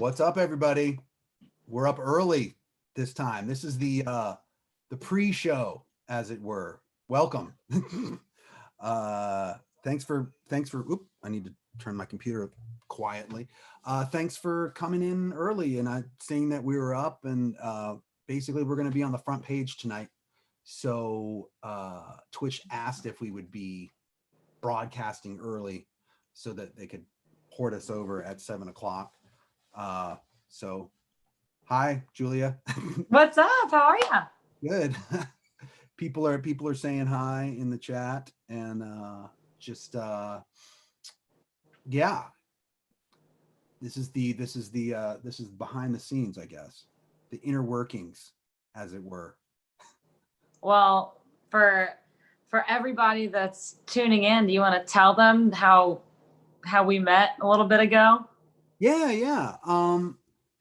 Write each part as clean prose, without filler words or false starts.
What's up, everybody? We're up early this time. This is the pre-show, as it were. Welcome. uh thanks for I need to turn my computer quietly. Thanks for coming in early and saying that we were up, and basically we're going to be on the front page tonight. So Twitch asked if we would be broadcasting early so that they could port us over at 7 o'clock. So hi, Julia. What's up? How are you? Good. People are saying hi in the chat, and just yeah, this is behind the scenes, I guess, the inner workings, as it were. Well, for everybody that's tuning in, do you want to tell them how we met a little bit ago? Yeah.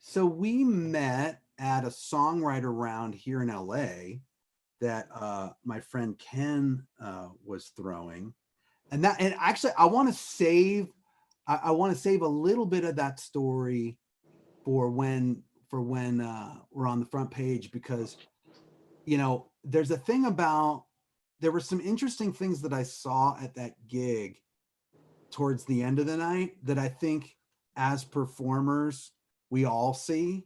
So we met at a songwriter round here in LA that my friend Ken was throwing, and actually I want to save a little bit of that story for when we're on the front page, because there's a thing about, there were some interesting things that I saw at that gig towards the end of the night that I think as performers we all see,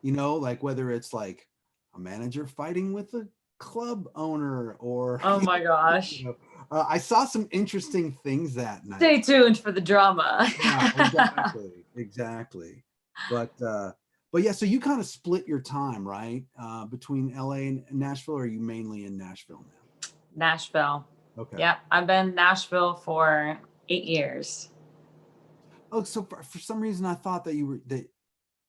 like whether it's like a manager fighting with a club owner, or Oh my gosh. I saw some interesting things that night. Stay tuned for the drama. Yeah, exactly. But yeah, so you kind of split your time, right? Between LA and Nashville, or are you mainly in Nashville now? Nashville. Okay. Yeah, I've been in Nashville for 8 years. Oh, so for some reason I thought that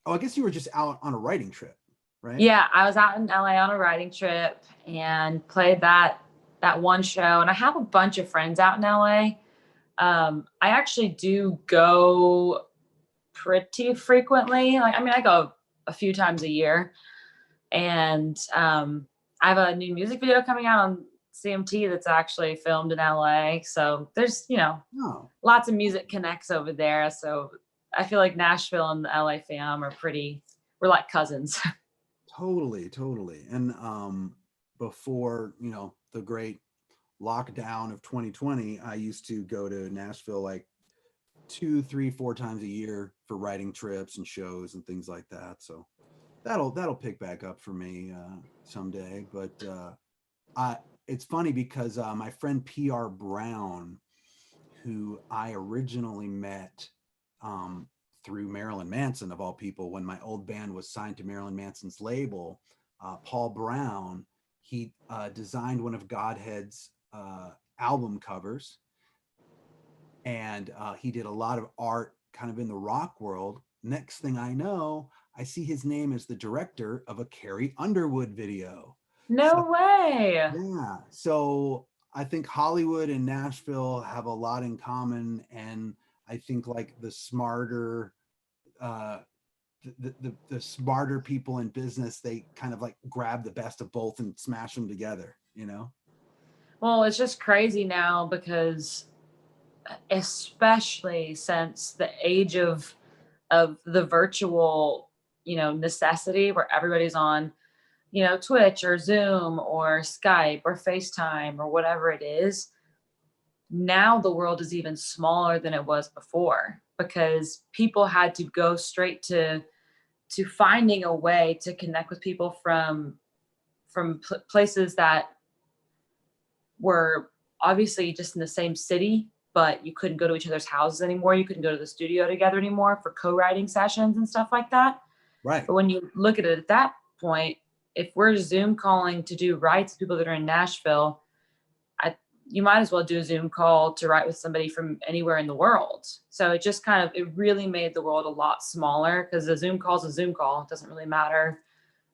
I guess you were just out on a writing trip, right? Yeah, I was out in LA on a writing trip and played that one show, and I have a bunch of friends out in LA. I actually do go pretty frequently. I go a few times a year, and I have a new music video coming out on CMT that's actually filmed in LA. So there's, lots of music connects over there. So I feel like Nashville and the LA fam we're like cousins. Totally. And before, the great lockdown of 2020, I used to go to Nashville like 2, 3, 4 times a year for writing trips and shows and things like that. So that'll pick back up for me someday. But it's funny because my friend PR Brown, who I originally met through Marilyn Manson, of all people, when my old band was signed to Marilyn Manson's label, Paul Brown, he designed one of Godhead's album covers, and he did a lot of art kind of in the rock world. Next thing I know, I see his name as the director of a Carrie Underwood video. No way. Yeah. So I think Hollywood and Nashville have a lot in common, and I think like the smarter the smarter people in business, they kind of like grab the best of both and smash them together, Well, it's just crazy now because especially since the age of the virtual, necessity where everybody's on, Twitch or Zoom or Skype or FaceTime or whatever it is. Now the world is even smaller than it was before because people had to go straight to finding a way to connect with people from places that were obviously just in the same city, but you couldn't go to each other's houses anymore. You couldn't go to the studio together anymore for co-writing sessions and stuff like that. Right. But when you look at it at that point, if we're Zoom calling to do writes with people that are in Nashville, you might as well do a Zoom call to write with somebody from anywhere in the world. So it just it really made the world a lot smaller because a Zoom call is a Zoom call. It doesn't really matter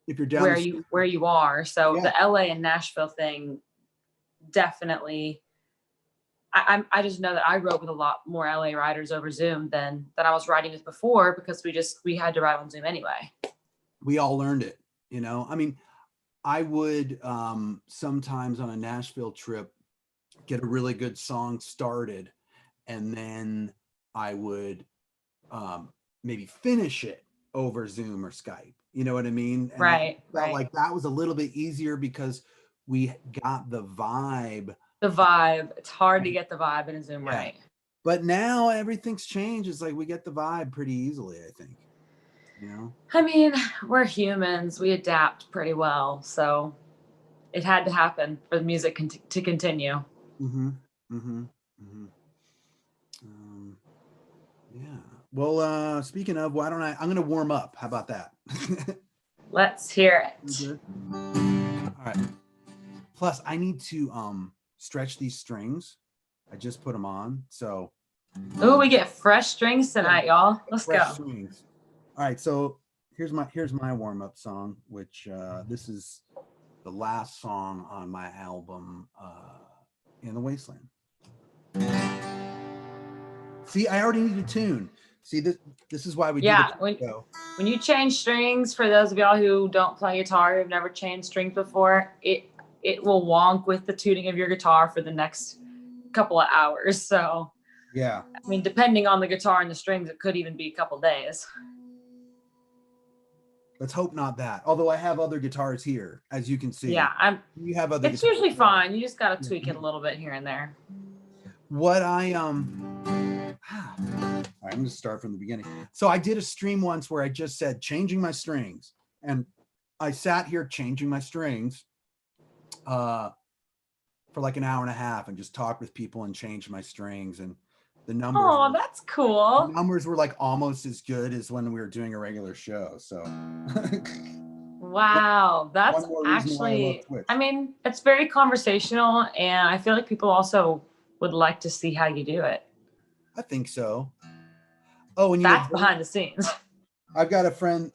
if you're down where you are. So yeah. The LA and Nashville thing, definitely. I just know that I wrote with a lot more LA writers over Zoom than I was writing with before because we had to write on Zoom anyway. We all learned it, I mean, I would sometimes on a Nashville trip get a really good song started, and then I would maybe finish it over Zoom or Skype. You know what I mean? And I Right, felt right. like that was a little bit easier because we got the vibe. The vibe. It's hard to get the vibe in a Zoom, Yeah. right? But now everything's changed. It's like we get the vibe pretty easily, I think. You know? I mean, we're humans. We adapt pretty well. So it had to happen for the music to continue. Mm-hmm. Mm-hmm. Mm-hmm. Yeah. Well, speaking of, why don't I'm gonna warm up. How about that? Let's hear it. Good. All right. Plus, I need to stretch these strings. I just put them on, so. Oh, we get fresh strings tonight, y'all. Let's fresh go. Strings. All right, so here's my warm up song, which this is the last song on my album, In the Wasteland. See, I already need a tune. See, this is why we do the show. When you change strings, for those of y'all who don't play guitar, who've never changed strings before, it will wonk with the tuning of your guitar for the next couple of hours. So yeah, I mean, depending on the guitar and the strings, it could even be a couple days. Let's hope not that. Although I have other guitars here, as you can see. Yeah, you have other. It's usually fine. You just got to tweak it a little bit here and there. What I all right, I'm going to start from the beginning. So I did a stream once where I just said changing my strings, and I sat here changing my strings for like an hour and a half and just talked with people and changed my strings, and the numbers. Oh, that's cool. The numbers were like almost as good as when we were doing a regular show. So wow, that's actually, I mean, it's very conversational, and I feel like people also would like to see how you do it. I think so. Oh, and that's behind the scenes. I've got a friend,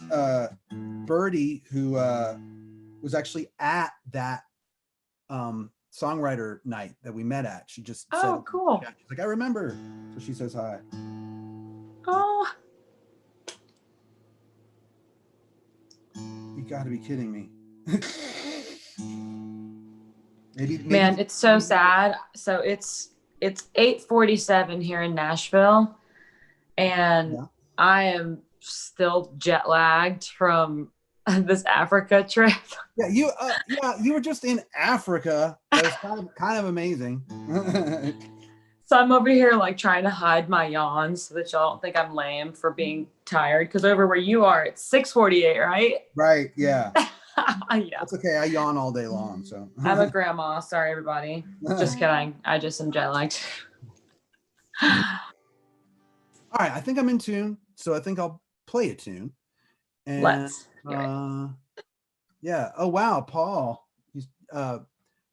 Birdie, who was actually at that songwriter night that we met at. She just said, cool. She's like, I remember. So she says hi. Oh. You got to be kidding me. maybe Man, it's so sad. So it's 8:47 here in Nashville, and I am still jet lagged from this Africa trip. Yeah, you were just in Africa. That was kind of amazing. So I'm over here like trying to hide my yawns so that y'all don't think I'm lame for being tired. Because over where you are, it's 6:48, right? Right. Yeah. Yeah. That's okay. I yawn all day long. So I'm a grandma. Sorry, everybody. Just kidding. I just am jet lagged. All right. I think I'm in tune. So I think I'll play a tune. And, let's. Yeah. Oh wow, Paul. He's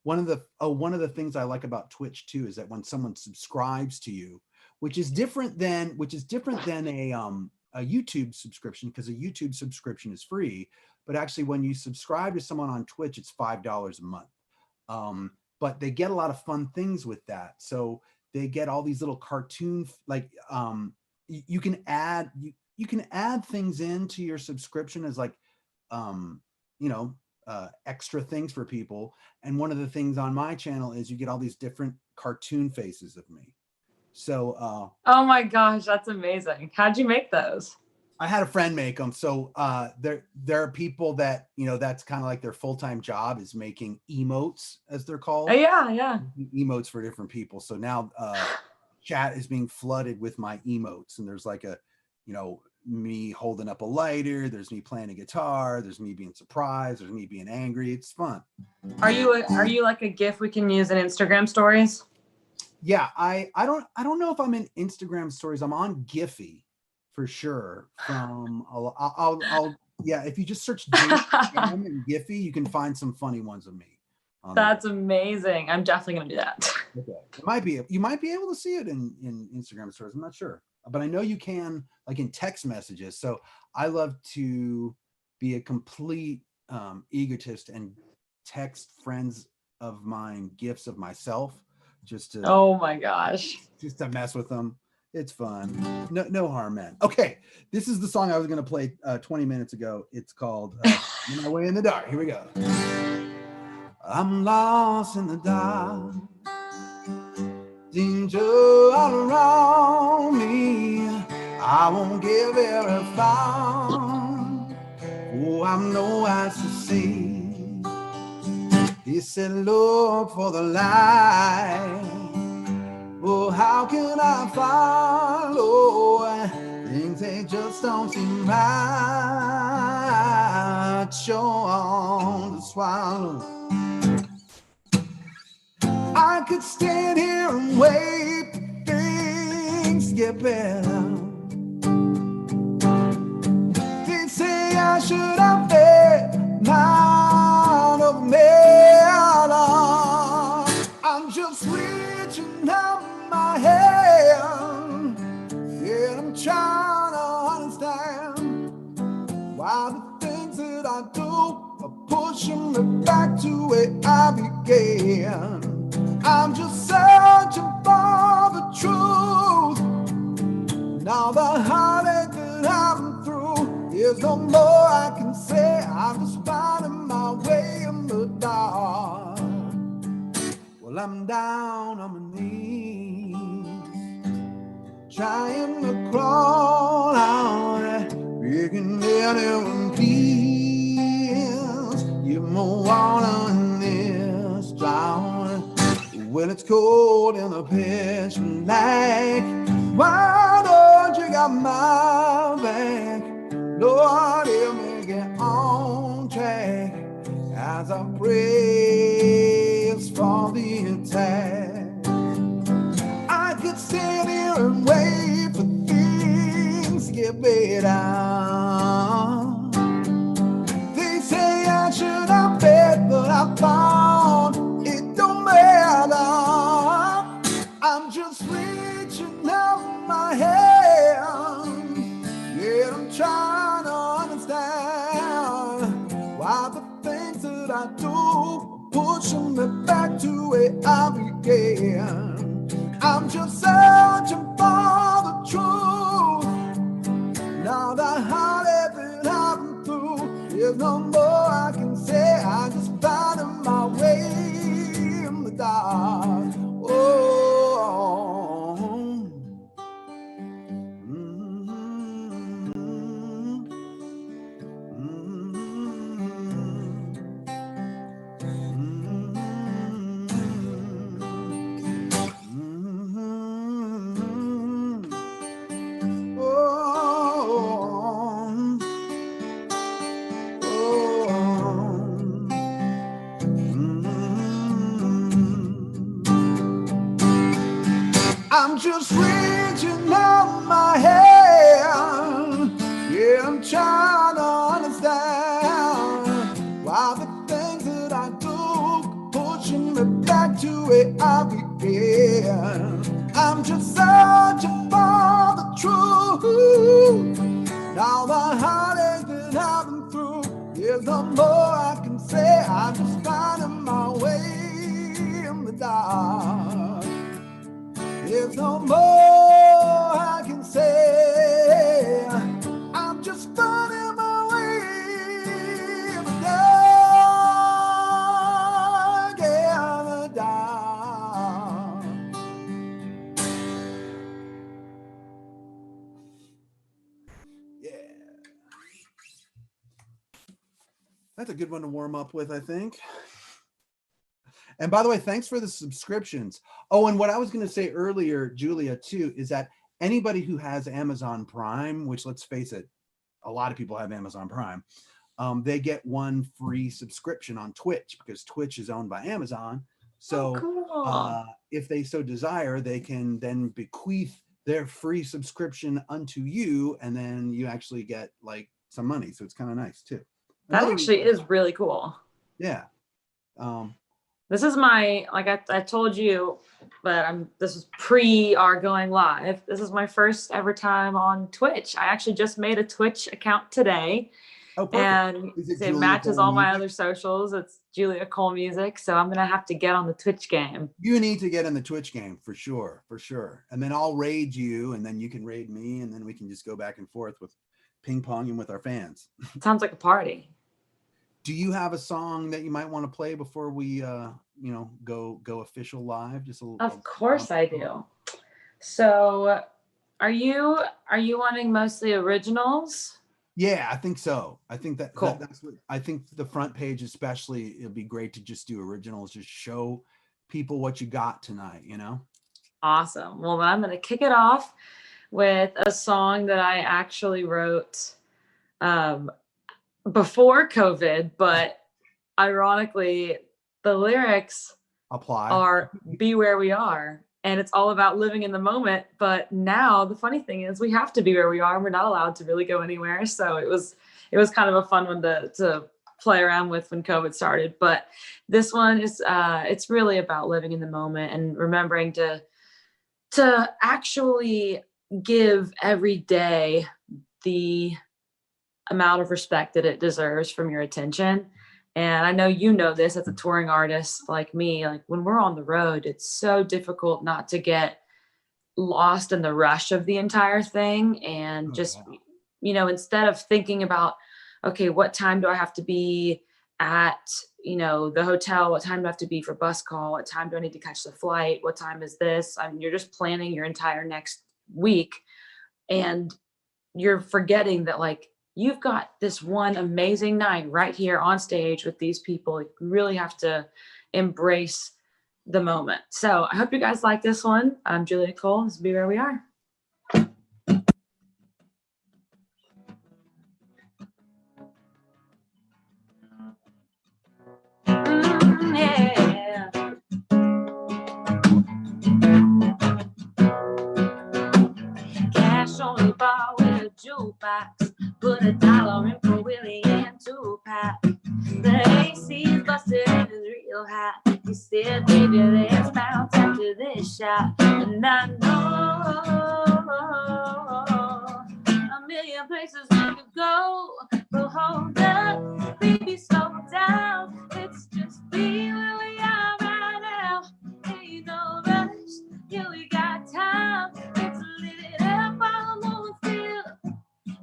one of the things I like about Twitch too is that when someone subscribes to you, which is different than a YouTube subscription, because a YouTube subscription is free, but actually when you subscribe to someone on Twitch, it's $5 a month. But they get a lot of fun things with that. So they get all these little cartoon, like you can add things into your subscription as like extra things for people. And one of the things on my channel is you get all these different cartoon faces of me. So oh my gosh, that's amazing. How'd you make those? I had a friend make them. So there are people that, that's kind of like their full-time job is making emotes, as they're called. Yeah. Emotes for different people. So now chat is being flooded with my emotes, and there's like me holding up a lighter, there's me playing a guitar, there's me being surprised, there's me being angry. It's fun. Are you like a GIF we can use in Instagram stories? Yeah, I don't know if I'm in Instagram stories. I'm on Giphy for sure. I'll if you just search Jason and Giphy, you can find some funny ones of me. That's amazing. I'm definitely gonna do that. Okay. You might be able to see it in Instagram stories. I'm not sure. But I know you can, like in text messages. So I love to be a complete egotist and text friends of mine gifts of myself, just to. Oh my gosh! Just to mess with them. It's fun. No harm, man. Okay, this is the song I was gonna play 20 minutes ago. It's called "My Way in the Dark." Here we go. I'm lost in the dark. Danger all around me. I won't get very far. I'm no eyes to see. He said, look for the light. Oh, how can I follow? Things they just don't seem right. You're on to swallow. I could stand here and wait for things to get better. They say I should have faith, mind of metal. I'm just reaching out my hand, and I'm trying to understand why the things that I do are pushing me back to where I began. I'm just searching for the truth. Now the heartache that I'm through, there's no more I can say. I'm just finding my way in the dark. Well, I'm down on my knees, trying to crawl out, picking anyone please. Give me water in this drought. When it's cold in the pitch black, why don't you got my back? Lord, help me get on track as I brace for the attack. I could stand here and wait for things to get better. They say I should have bet, but I found it don't matter. I'm just reaching out my hand, yeah, I'm trying to understand why the things that I do are pushing me back to where I began. I'm just searching for the truth. Now the heartache that I've been through, there's no more I can say. I'm just finding my way in the dark. Oh, I'm just reaching out my hand, yeah, I'm trying to understand why the things that I do pushing me back to where I began. I'm just searching for the truth. Now the heartache that I've been through, there's no more I can say. I'm just finding my way in the dark. There's no more I can say. I'm just finding my way in the dark, yeah, the dark. Yeah. That's a good one to warm up with, I think. And by the way, thanks for the subscriptions. Oh, and what I was going to say earlier, Julia, too, is that anybody who has Amazon Prime, which let's face it, a lot of people have Amazon Prime, they get one free subscription on Twitch because Twitch is owned by Amazon. So cool. If they so desire, they can then bequeath their free subscription unto you, and then you actually get like some money. So it's kind of nice too. That actually is really cool. Yeah. This is my, like I told you, but this was pre our going live. This is my first ever time on Twitch. I actually just made a Twitch account today. Oh, perfect. And it matches all my other socials. It's Julia Cole Music. So I'm going to have to get on the Twitch game. You need to get in the Twitch game for sure. For sure. And then I'll raid you and then you can raid me. And then we can just go back and forth with ping ponging with our fans. Sounds like a party. Do you have a song that you might want to play before we, go official live? Just a little. Of course I do. So, are you wanting mostly originals? Yeah, I think so. I think Cool. that's what I think. The front page, especially, it'd be great to just do originals, just show people what you got tonight, you know? Awesome. Well, then I'm going to kick it off with a song that I actually wrote um, before COVID, but ironically, the lyrics Apply. are "Be Where We Are," and it's all about living in the moment. But now the funny thing is, we have to be where we are. We're not allowed to really go anywhere. So it was kind of a fun one to play around with when COVID started. But this one is it's really about living in the moment and remembering to actually give every day the amount of respect that it deserves from your attention. And I know you know this as a touring artist like me, like when we're on the road, it's so difficult not to get lost in the rush of the entire thing. And Oh just, yeah. instead of thinking about, okay, what time do I have to be at, the hotel? What time do I have to be for bus call? What time do I need to catch the flight? What time is this? I mean, you're just planning your entire next week. And you're forgetting that like you've got this one amazing night right here on stage with these people. You really have to embrace the moment. So I hope you guys like this one. I'm Julia Cole. This will Be Where We Are. Yeah. Cash only bar with a jukebox. Put $1 in for Willie and Tupac. The AC's busted and it's real hot. He said, baby, let's bounce after this shot. And I know a million places we could go. But hold up, baby, slow down. Let's just be where we are right now. Ain't no rush, yeah, we got time. Let's live it up, all the moment feel.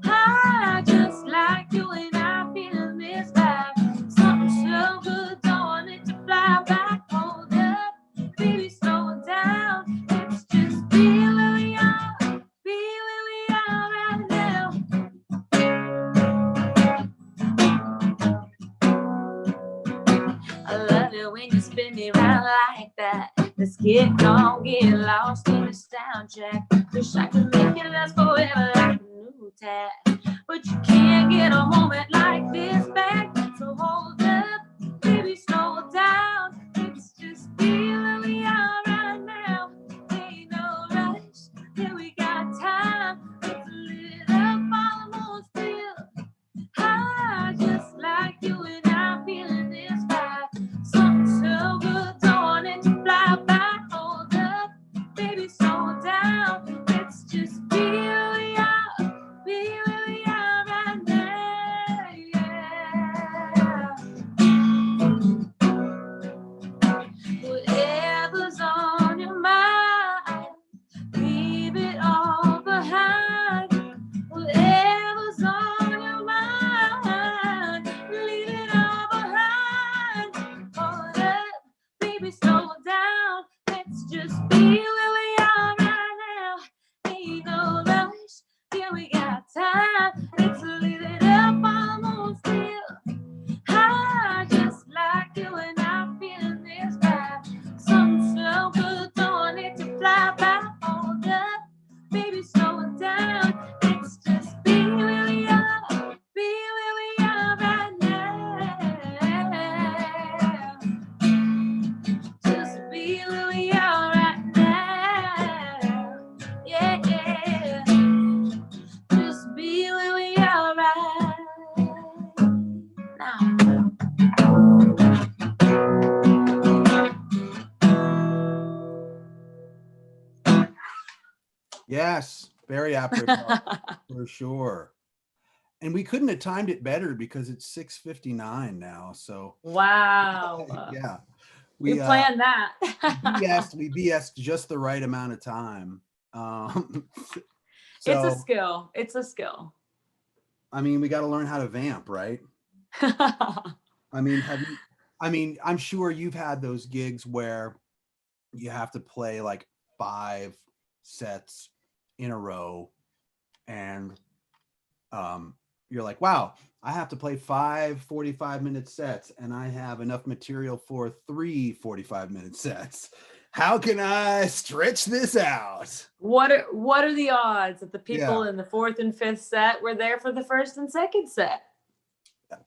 I just like you and I feeling this vibe. Something so good, don't want it to fly back. Hold up, baby, slow it down. Let's just be where we are, be where we are right now. I love it when you spin me round like that. Let's get gone, get lost in the soundtrack. Wish I could make it last forever like a new tat. But you can't get a moment like this back. So hold up, baby, slow down. Let's just be where we are right now. Ain't no rush, yeah, we got time. Let's live it up, all the moon still. I just like you and I feeling this vibe. Something so good, don't want it to fly by. Hold up, baby, slow down. Let's just be where we are, be where we are right now. Yeah. Whatever's on your mind, leave it all behind. Whatever's on your mind, leave it all behind. Hold up, baby, slow down. Let's just be where we are right now. Ain't no rush, yeah, we got time. Let's leave it up, almost still. I just like you and I feeling this vibe. Something so good, don't want it to fly by. Hold up, baby, slow it down. Let's just be where we are, be where we are right now. Just be where we are right now. Yeah, yeah. Just be where we are right now. Yes, very apropos for sure. And we couldn't have timed it better because it's 6:59 now. So Wow. yeah, We we planned that. we BS'd just the right amount of time. It's a So skill. It's a skill. I mean, we got to learn how to vamp, right? I mean, I'm sure you've had those gigs where you have to play like 5 sets in a row, and you're like, wow, I have to play 5 45-minute sets and I have enough material for 3 45-minute sets. How can I stretch this out? What are the odds that the people Yeah. in the fourth and fifth set were there for the first and second set?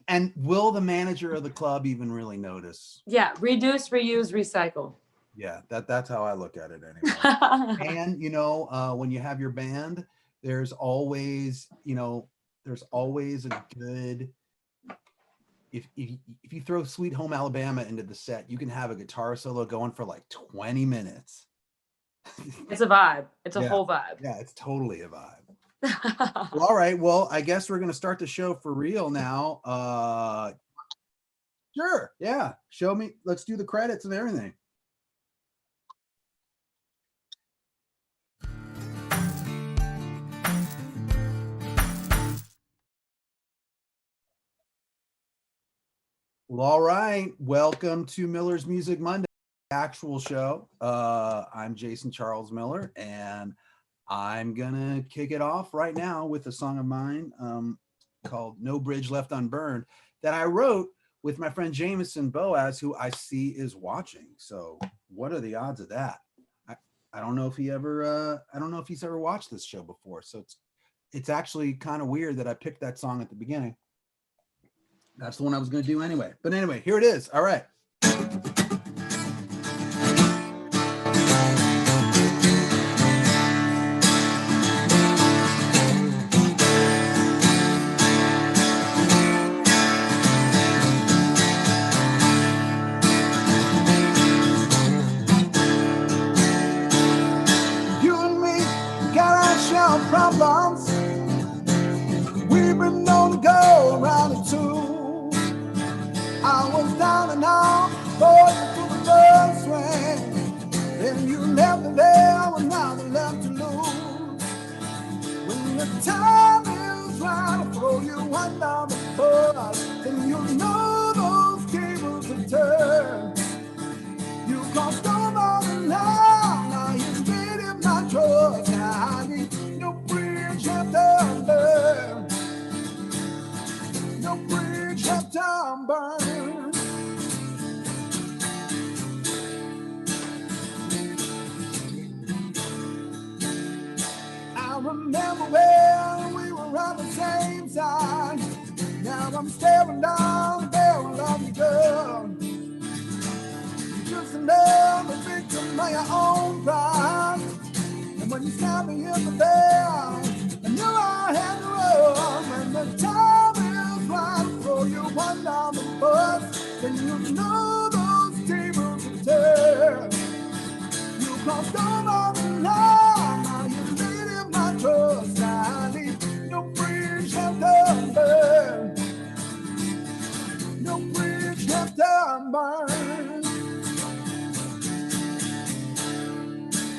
And will the manager of the club even really notice? Yeah, reduce, reuse, recycle. Yeah, that's how I look at it anyway. And when you have your band, there's always a good, if you throw Sweet Home Alabama into the set, you can have a guitar solo going for like 20 minutes. It's a vibe. It's a Yeah. whole vibe. Yeah, it's totally a vibe. Well, all right. Well, I guess we're gonna start the show for real now. Sure. Yeah. Show me. Let's do the credits and everything. Well, all right. Welcome to Miller's Music Monday, actual show. I'm Jason Charles Miller, and I'm gonna kick it off right now with a song of mine called "No Bridge Left Unburned" that I wrote with my friend Jameson Boaz, who I see is watching. So, what are the odds of that? I don't know if he ever. I don't know if he's ever watched this show before. So it's actually kind of weird that I picked that song at the beginning. That's the one I was going to do anyway. But anyway, here it is. All right. You and me got our share of problems. We've been known to go around it too. I was down and out, going through the first swing. Then you left me there, I was nothing left to lose. When the time is right to throw you under the bus, then you know those tables have turned. You crossed over the line, now you made it my trust. Now I need no bridge left unburned. No bridge left unburned. I remember when we were on the same side. Now I'm staring down the barrel of your gun. Just another victim of your own pride. And when you stabbed me in the back, I knew I had to run. When the time is right to throw you under the bus, then you know those tables have turned. You crossed over the line, now you made it my trust. I need no bridge left unburned. No bridge left unburned.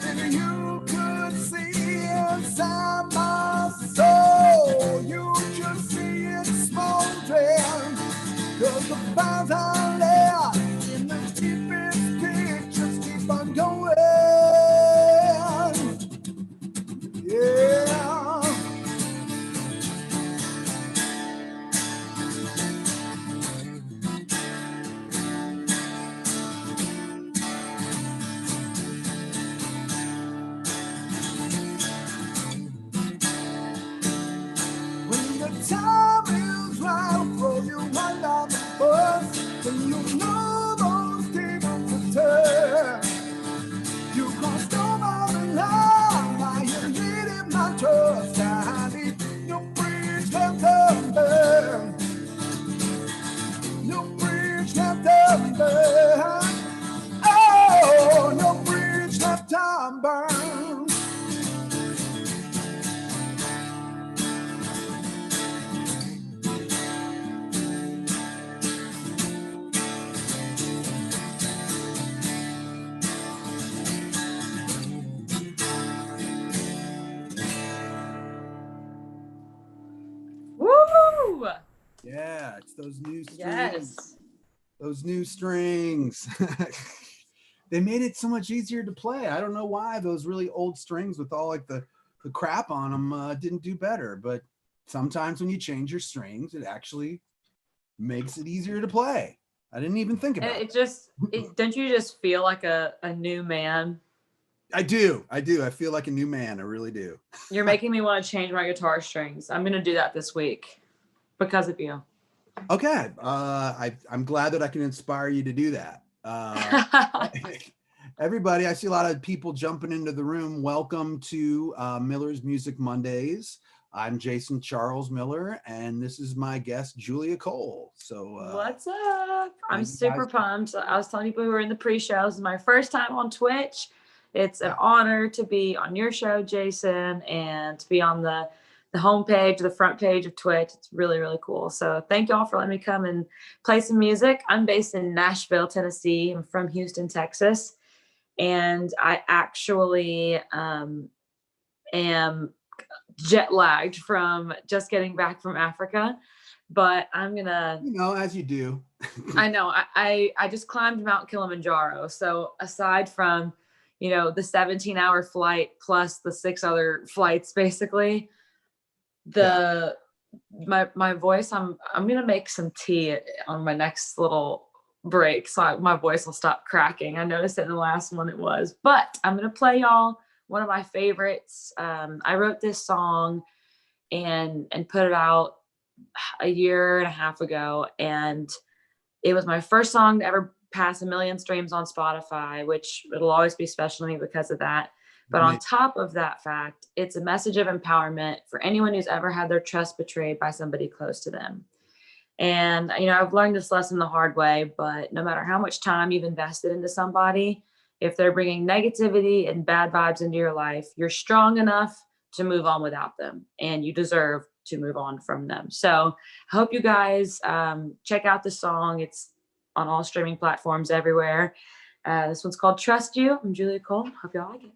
If you could see inside my soul, you should see it smoldering. 'Cause the fires are there in the deepest pictures keep on going. Yeah. When the time is right, I'll throw you under the bus. Then you know those tables will turn. You crossed over the line, now you're leading my trust. I need no bridge left unburned. No bridge left unburned. Oh, no bridge left unburned. Woo! Yeah, it's those new strings. Yes. Those new strings. They made it so much easier to play. I don't know why those really old strings with all like the crap on them didn't do better, but sometimes when you change your strings, it actually makes it easier to play. I didn't even think about it. Don't you just feel like a new man? I do. I feel like a new man. I really do. You're making me want to change my guitar strings. I'm going to do that this week because of you. Okay. I'm glad that I can inspire you to do that. Everybody, I see a lot of people jumping into the room. Welcome to Miller's Music Mondays. I'm Jason Charles Miller, and this is my guest, Julia Cole. So what's up? I'm super pumped. I was telling people who were in the pre-show, this is my first time on Twitch. It's an honor to be on your show, Jason, and to be on the homepage, the front page of Twitch. It's really, really cool. So thank y'all for letting me come and play some music. I'm based in Nashville, Tennessee. I'm from Houston, Texas. And I actually am jet lagged from just getting back from Africa. But I'm gonna, as you do. I know. I just climbed Mount Kilimanjaro. So aside from, the 17-hour flight plus the 6 other flights, basically, my voice, I'm gonna make some tea on my next little break, so my voice will stop cracking. I noticed it in the last one it was, but I'm gonna play y'all one of my favorites. I wrote this song and put it out a year and a half ago, and it was my first song to ever pass 1 million streams on Spotify, which it'll always be special to me because of that. But on top of that fact, it's a message of empowerment for anyone who's ever had their trust betrayed by somebody close to them. And, I've learned this lesson the hard way, but no matter how much time you've invested into somebody, if they're bringing negativity and bad vibes into your life, you're strong enough to move on without them, and you deserve to move on from them. So I hope you guys check out the song. It's on all streaming platforms everywhere. This one's called Trust You. I'm Julia Cole. Hope y'all like it.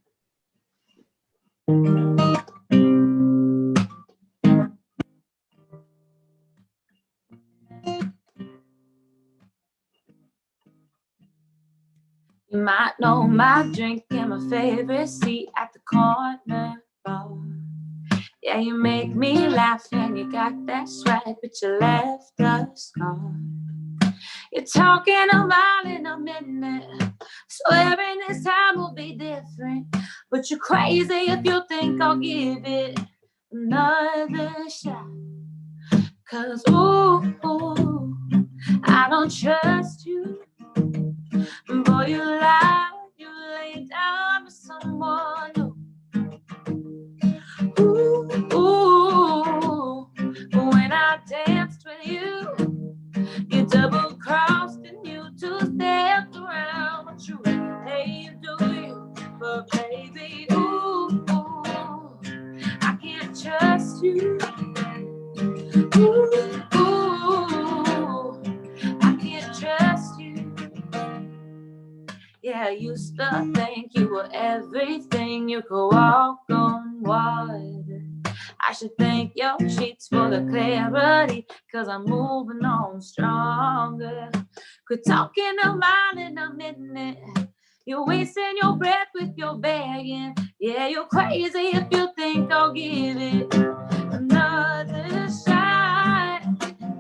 You might know my drink and my favorite seat at the corner bar. Yeah, you make me laugh and you got that swag, but you left a scar. You're talking a mile in a minute, swearing this time will be different. But you're crazy if you think I'll give it another shot. 'Cause ooh, I don't trust you. Boy, you lie, you lay down with someone new. Ooh, when I danced with you, you double-crossed and you two-stepped around the truth. Hey, you do you, but baby, ooh, I can't trust you. Ooh, I can't trust you. Yeah, I used to think you were everything, you could walk on water. I should thank your sheets for the clarity, 'cause I'm moving on stronger. Quit talking a mile in a minute. You're wasting your breath with your begging. Yeah, you're crazy if you think I'll give it another shot.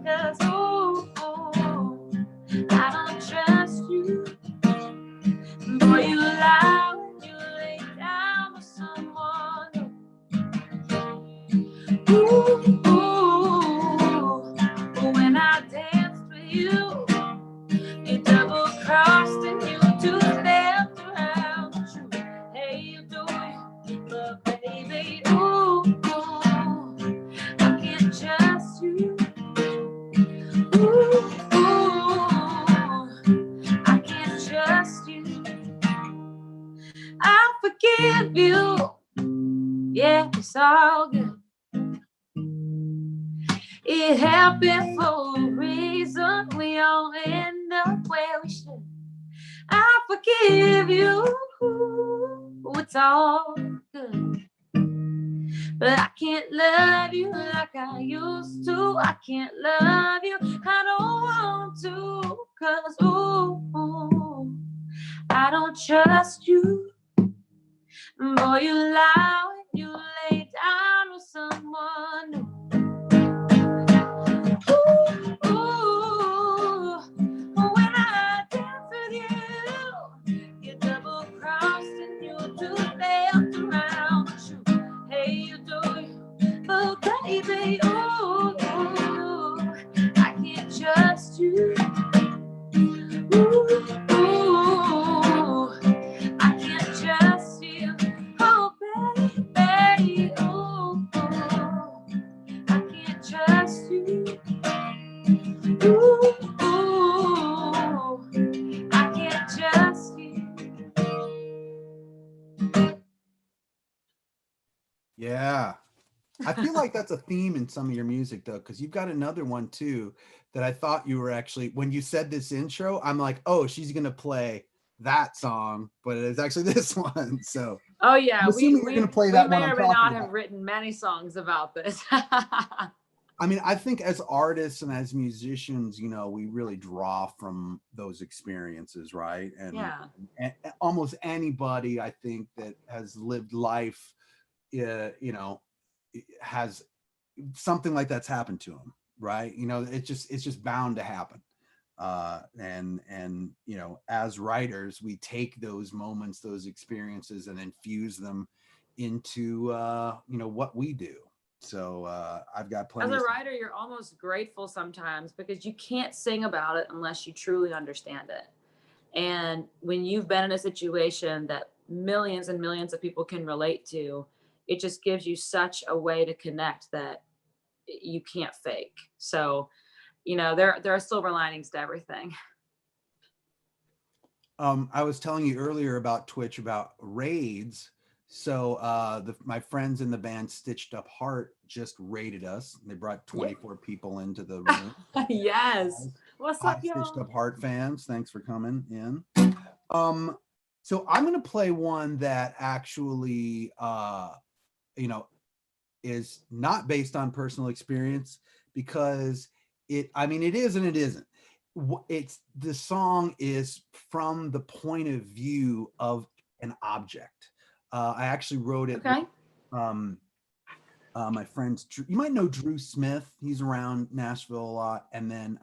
'Cause ooh, I don't trust you. Boy, you lie when you lay down with someone. Ooh, when I danced with you, you double-crossed and you two-stepped around the truth. Hey, you do it, but baby, ooh, I can't trust you. Ooh, I can't trust you. I'll forgive you. Yeah, it's all good. It happened for a reason. We all end up where we should. I forgive you. It's all good. But I can't love you like I used to. I can't love you. I don't want to. 'Cause ooh, I don't trust you. Boy, you lie when you lay down with someone new. Yeah. I feel like that's a theme in some of your music though, because you've got another one too that I thought you were actually, when you said this intro, I'm like, oh, she's gonna play that song, but it's actually this one. So Oh I'm yeah, assuming you're gonna play we that one may I'm or may talking not about. have written many songs about this. I mean, I think as artists and as musicians, you know, we really draw from those experiences, right? Yeah. And almost anybody, I think, that has lived life, you know, has something like that's happened to them, right? You know, it's just bound to happen. And you know, as writers, we take those moments, those experiences, and infuse them into you know, what we do. So I've got As plenty a of. writer, you're almost grateful sometimes because you can't sing about it unless you truly understand it. And when you've been in a situation that millions and millions of people can relate to, it just gives you such a way to connect that you can't fake. So, you know, there are silver linings to everything. I was telling you earlier about Twitch about raids. So my friends in the band Stitched Up Heart just raided us. They brought Yeah. 24 people into the room. Yes. What's Hi, up, Stitched y'all? Up Heart fans. Thanks for coming in. Um, so I'm gonna play one that actually you know, is not based on personal experience because I mean, it is and it isn't. It's the song is from the point of view of an object. I actually wrote it with Okay. um, my friends. You might know Drew Smith. He's around Nashville a lot. And then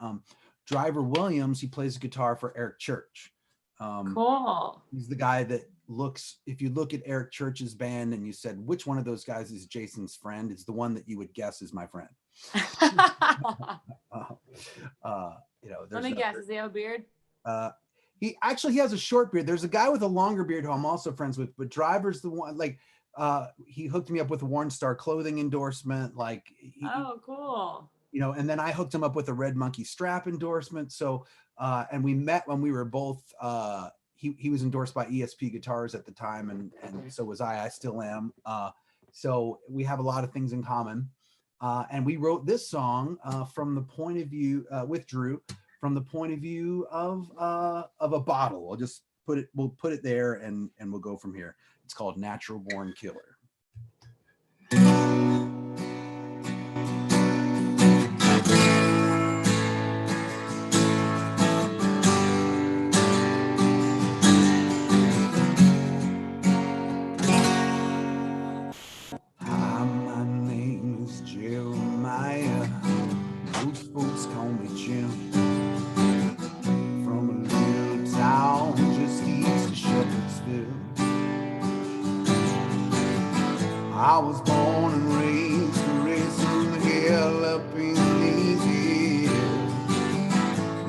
Driver Williams, he plays guitar for Eric Church. Um, Cool. He's the guy that looks, if you look at Eric Church's band and you said, which one of those guys is Jason's friend? It's the one that you would guess is my friend. Uh, you know, Let there's me guess. Does he have a beard? uh, he has a short beard. There's a guy with a longer beard who I'm also friends with, but Driver's the one, like, he hooked me up with a Warren Star clothing endorsement. Like, Oh, cool. you know, and then I hooked him up with a Red Monkey strap endorsement. So, and we met when we were both, he was endorsed by ESP Guitars at the time, and so was I still am. So we have a lot of things in common. And we wrote this song from the point of view with Drew, from the point of view of a bottle. We'll put it there, and we'll go from here. It's called Natural Born Killer. Hi, my name is Jeremiah. Most folks call me Jim. From a little town just east of Shepherdsville. I was born and raised racing the hell up in these hills,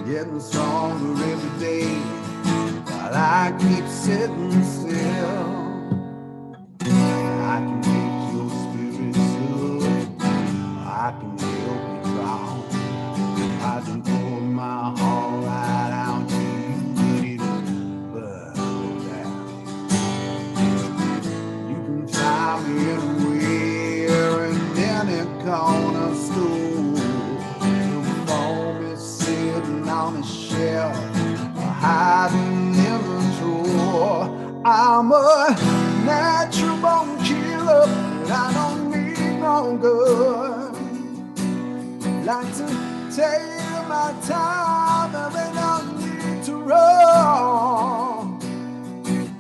getting stronger every day while I keep sitting still. I can make your spirits up, I can help you drown. I can pour my heart right out to you, but you can find me anywhere in any corner store. You'll find me sitting on a shelf or hiding in a drawer. I'm a natural born killer, but I don't need no gun. Like to take my time, and they don't need to run.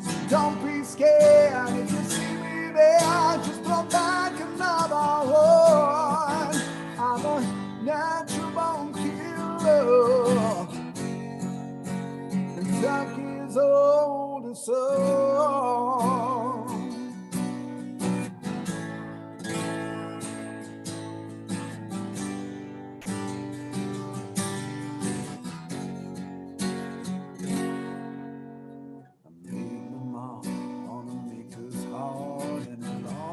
So don't be scared if you see me there. Just blow back another one. I'm a natural born killer. Kentucky's oldest song.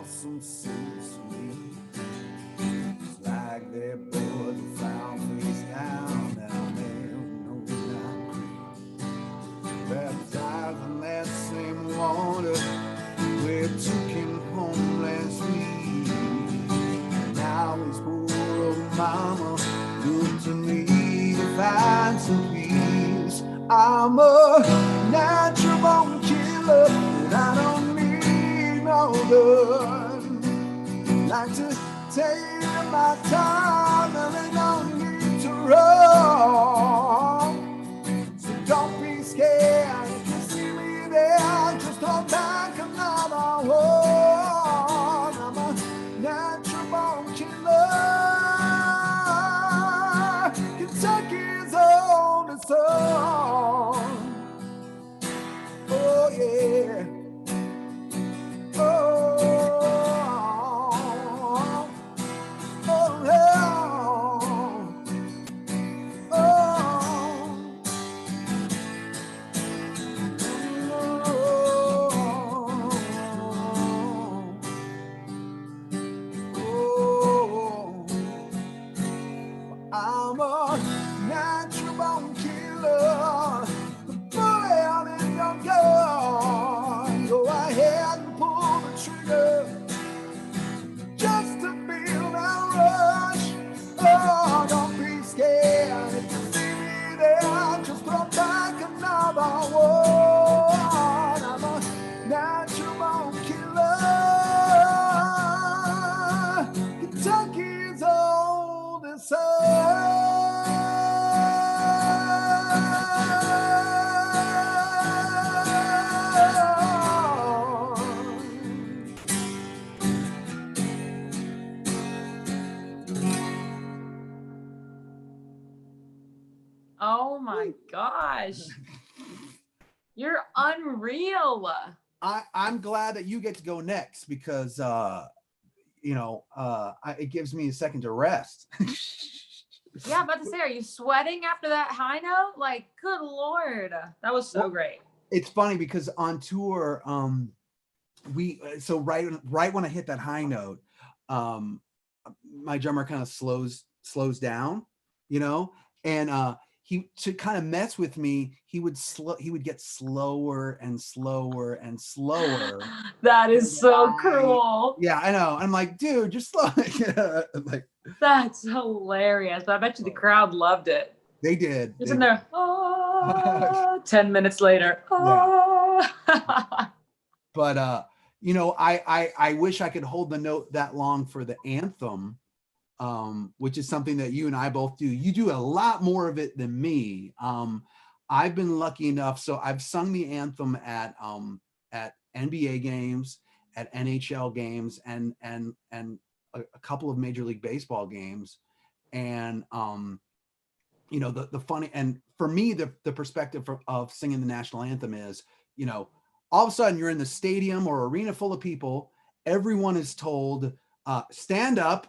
Some sense to me. It's like they're bored and found face down there, no creek. Baptized in that same water where took him home last week. mama, look to me to find some peace. I'm a natural born killer, and I don't need no gun. Like to take my time, and I don't need to run. So don't be scared if you see me there, just hold back another one. I'm a natural born killer. Kentucky's oldest song. Oh yeah. Oh, oh, oh, I'm a natural born killer. The bullet in your gun. Go ahead and pull the trigger just to feel that rush. Oh, don't be scared if you see me there. Just throw back another one. I'm a natural born killer. Kentucky's oldest son. Oh my gosh. You're unreal. I'm glad that you get to go next because it gives me a second to rest. Yeah, I'm about to say, are you sweating after that high note? Like, good Lord. That was so great. It's funny because on tour, right when I hit that high note, my drummer kind of slows down, and he, to kind of mess with me, he would get slower and slower and slower. That is so cruel. Yeah, I know. I'm like, dude, just slow. Like, that's hilarious. But I bet you the crowd loved it. They did. It's in there. 10 minutes later. Oh. Yeah. But I wish I could hold the note that long for the anthem, which is something that you and I both do. You do a lot more of it than me. I've been lucky enough, so I've sung the anthem at NBA games, at NHL games, and a couple of Major League Baseball games, and the funny, and for me, the perspective of singing the national anthem is, all of a sudden you're in the stadium or arena full of people. Everyone is told, stand up,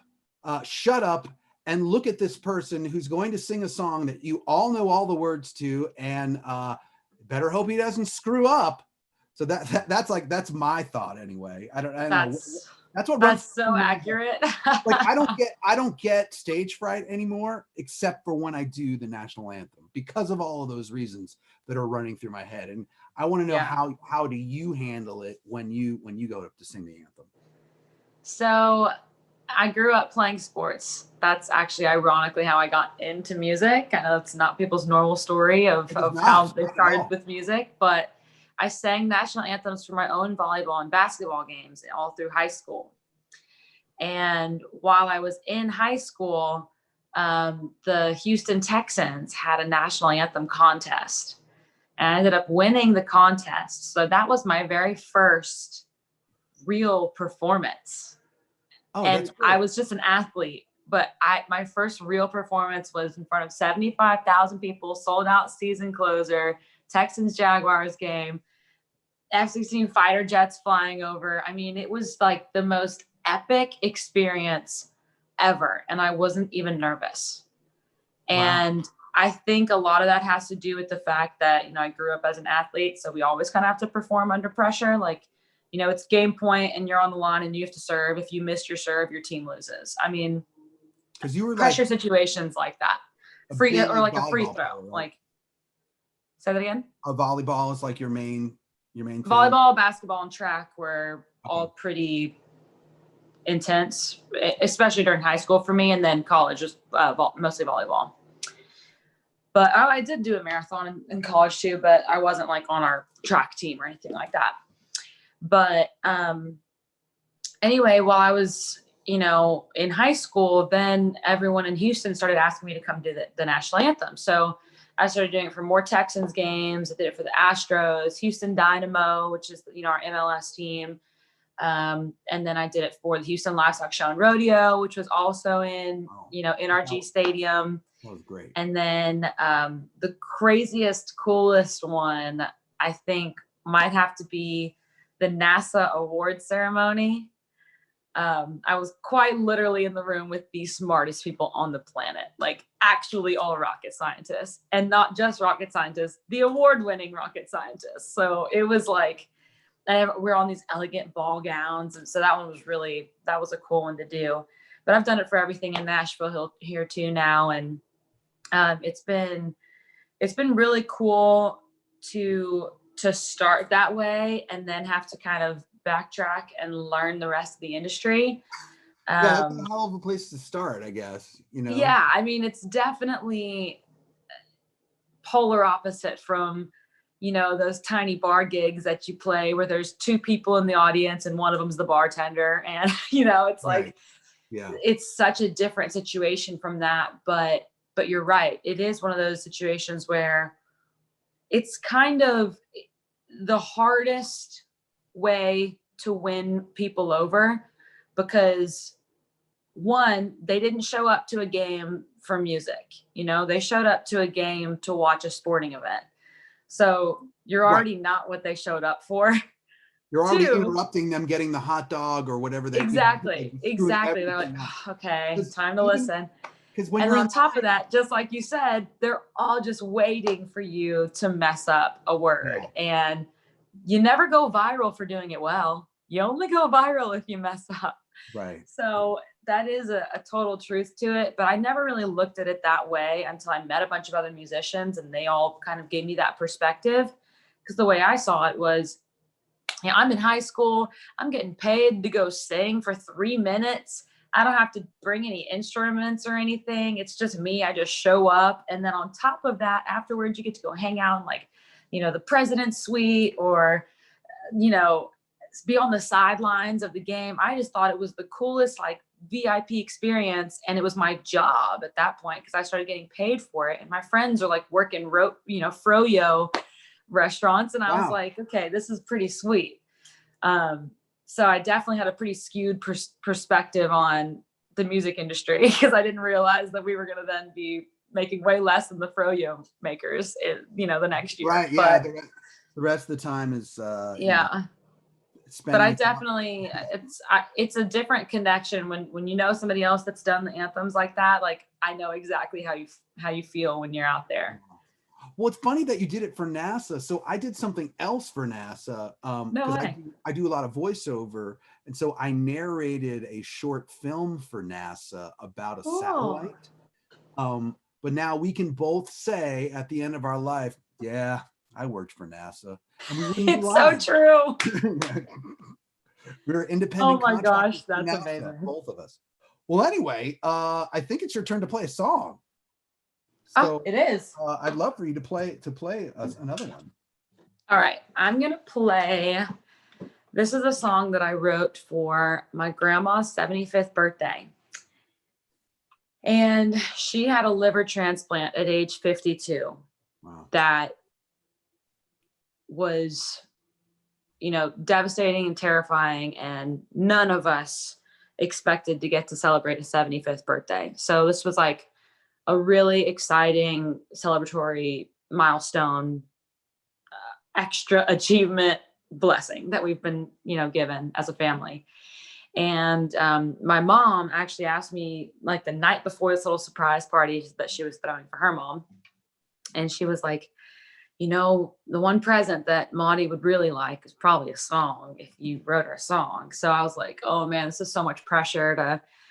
shut up, and look at this person who's going to sing a song that you all know all the words to, and better hope he doesn't screw up. So that's my thought anyway. I don't know. That's so accurate. Like I don't get stage fright anymore, except for when I do the national anthem, because of all of those reasons that are running through my head. And I want to know how do you handle it when you go up to sing the anthem? So I grew up playing sports. That's actually ironically how I got into music. I know that's not people's normal story of how they started with music, but I sang national anthems for my own volleyball and basketball games all through high school. And while I was in high school, the Houston Texans had a national anthem contest, and I ended up winning the contest. So that was my very first real performance. Oh, and I was just an athlete, but my first real performance was in front of 75,000 people, sold out season closer, Texans Jaguars game, F-16 fighter jets flying over. I mean, it was like the most epic experience ever. And I wasn't even nervous. Wow. And I think a lot of that has to do with the fact that, I grew up as an athlete. So we always kind of have to perform under pressure. Like, it's game point and you're on the line and you have to serve. If you missed your serve, your team loses. I mean, because you were pressure situations like that, free or like a free throw, player, right? Like, say that again. A volleyball is like your main volleyball, basketball, and track were all pretty intense, especially during high school for me. And then college was mostly volleyball. But I did do a marathon in college too, but I wasn't like on our track team or anything like that. But anyway, while I was, in high school, then everyone in Houston started asking me to come do the national anthem. So I started doing it for more Texans games. I did it for the Astros, Houston Dynamo, which is, our MLS team. And then I did it for the Houston Livestock Show and Rodeo, which was also in, NRG Stadium. That was great. And then the craziest, coolest one, I think, might have to be the NASA award ceremony. I was quite literally in the room with the smartest people on the planet, like actually all rocket scientists, and not just rocket scientists, the award-winning rocket scientists. So it was like, we're on these elegant ball gowns. And so that was a cool one to do. But I've done it for everything in Nashville here too now. And it's been really cool to start that way and then have to kind of backtrack and learn the rest of the industry. That's a hell of a place to start, I guess. Yeah, I mean, it's definitely polar opposite from those tiny bar gigs that you play where there's two people in the audience and one of them's the bartender, and it's like, right. Yeah, it's such a different situation from that. But you're right, it is one of those situations where it's kind of the hardest way to win people over, because one, they didn't show up to a game for music, they showed up to a game to watch a sporting event. So you're already not what they showed up for. You're already interrupting them getting the hot dog or whatever they exactly. They're like, okay, time to listen. And then on top of that, just like you said, they're all just waiting for you to mess up a word. Yeah. And you never go viral for doing it well. You only go viral if you mess up. Right. So that is a total truth to it. But I never really looked at it that way until I met a bunch of other musicians, and they all kind of gave me that perspective. Because the way I saw it was, I'm in high school. I'm getting paid to go sing for 3 minutes. I don't have to bring any instruments or anything. It's just me. I just show up. And then on top of that, afterwards, you get to go hang out in like, the president's suite, or, be on the sidelines of the game. I just thought it was the coolest, like, VIP experience. And it was my job at that point, because I started getting paid for it. And my friends are like working froyo restaurants. And I was like, okay, this is pretty sweet. So I definitely had a pretty skewed perspective on the music industry, because I didn't realize that we were going to then be making way less than the froyo makers, the next year. Right. Yeah. But the rest of the time is, but I definitely, it's a different connection when somebody else that's done the anthems like that. Like, I know exactly how you feel when you're out there. Well, it's funny that you did it for NASA. So I did something else for NASA. No way. I do a lot of voiceover. And so I narrated a short film for NASA about a satellite. But now we can both say at the end of our life, yeah, I worked for NASA. It's so true. We're independent. Oh my gosh, that's NASA, amazing. Both of us. Well, anyway, I think it's your turn to play a song. So, it is. I'd love for you to play another one. All right, I'm gonna play. This is a song that I wrote for my grandma's 75th birthday, and she had a liver transplant at age 52. Wow. That was, devastating and terrifying, and none of us expected to get to celebrate a 75th birthday. So this was like a really exciting celebratory milestone, extra achievement blessing that we've been, given as a family. And my mom actually asked me, like, the night before this little surprise party that she was throwing for her mom. And she was like, the one present that Maudie would really like is probably a song, if you wrote her a song. So I was like, oh man, this is so much pressure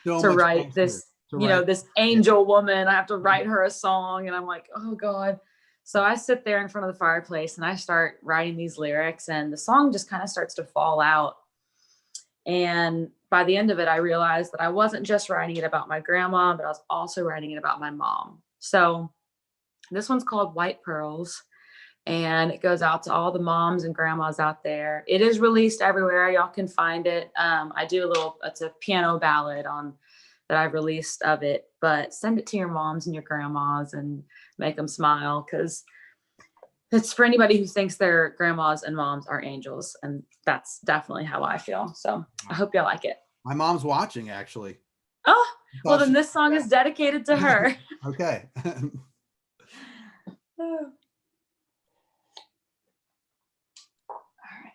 to write this, this angel woman. I have to write her a song. And I'm like, oh God. So I sit there in front of the fireplace and I start writing these lyrics, and the song just kind of starts to fall out. And by the end of it, I realized that I wasn't just writing it about my grandma, but I was also writing it about my mom. So this one's called White Pearls, and it goes out to all the moms and grandmas out there. It is released everywhere. Y'all can find it. I do it's a piano ballad that I've released of it, but send it to your moms and your grandmas and make them smile, because it's for anybody who thinks their grandmas and moms are angels. And that's definitely how I feel. So I hope y'all like it. My mom's watching, actually. Oh, well, then this song is dedicated to her. Okay. All right.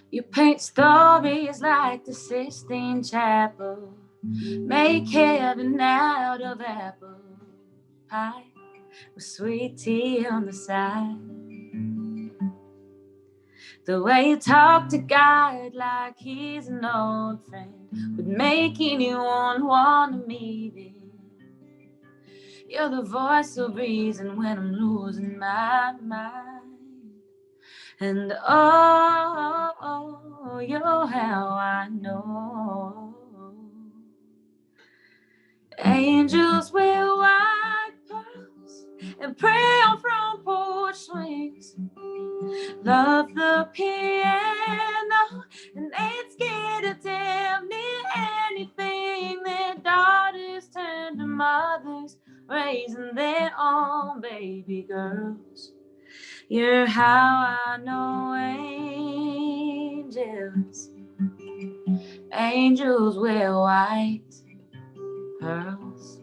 You paint stories like the Sistine Chapel, make heaven out of apple pie with sweet tea on the side. The way you talk to God like he's an old friend would make anyone want to meet him. You're the voice of reason when I'm losing my mind. And oh, you're how I know. Angels wear white pearls and pray on front porch swings. Love the piano and ain't scared of damn near anything. Their daughters turn to mothers, raising their own baby girls. You're how I know angels. Angels wear white pearls.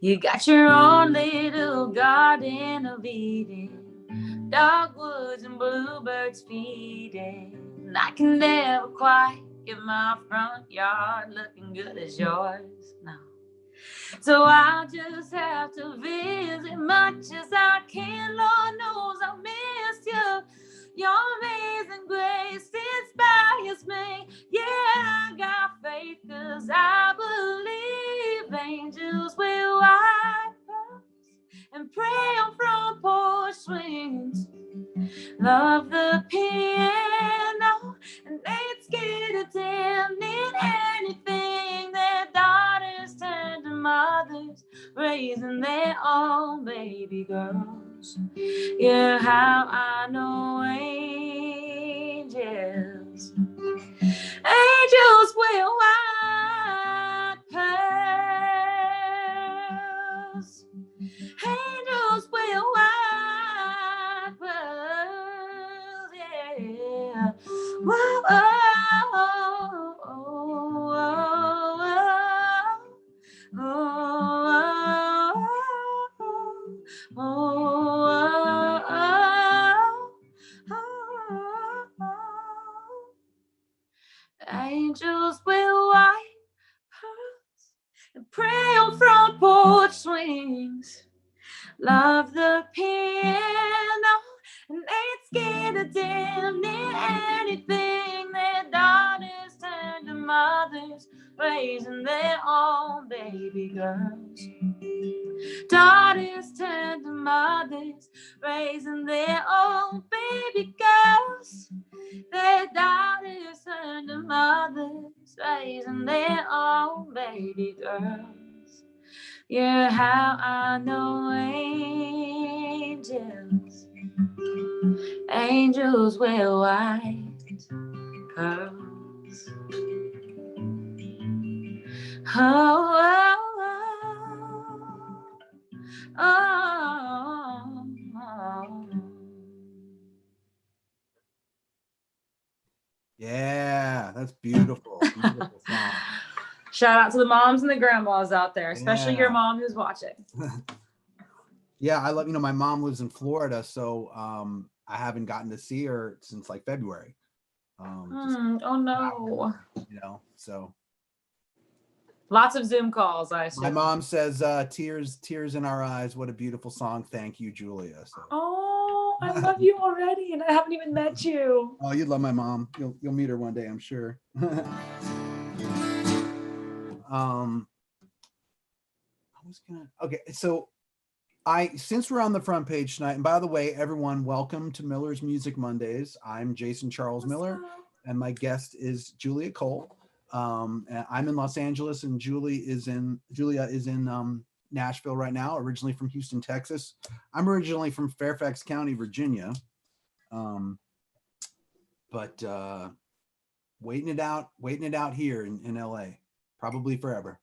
You got your own little garden of Eden, dogwoods and bluebirds feeding. And I can never quite get my front yard looking good as yours, no. So I'll just have to visit much as I can. Lord knows I'll miss you. Your amazing grace inspires me. Yeah, I got faith because I believe angels wear white pearls and pray on front porch swings. Love the piano and ain't scared of damn near anything. Their daughters turn to mothers, raising their own baby girls. Yeah, how I know angels. Angels wear white pearls. Angels wear white pearls, yeah. Whoa, oh, oh, oh, oh, angels wear white pearls and pray on front porch swings. Love the piano and ain't scared of damn near anything. Their daughters turn to mothers, raising their own baby girls. Daughters turn to mothers, raising their own baby girls. Their daughters turn to mothers, raising their own baby girls. You're how I know angels. Angels wear white pearls. Oh, oh, oh, oh. Yeah, that's beautiful. Beautiful song. Shout out to the moms and the grandmas out there, especially your mom who's watching. Yeah, I love, my mom lives in Florida, so I haven't gotten to see her since like February. Oh no. So lots of Zoom calls, I assume. My mom says tears in our eyes. What a beautiful song. Thank you, Julia. So. Oh, I love you already, and I haven't even met you. Oh, you'd love my mom. You'll meet her one day, I'm sure. Okay, so since we're on the front page tonight, and by the way, everyone, welcome to Miller's Music Mondays. I'm Jason Charles Miller, and my guest is Julia Cole. And I'm in Los Angeles, and Julia is in Nashville right now, originally from Houston, Texas. I'm originally from Fairfax County, Virginia. But waiting it out here in LA, probably forever.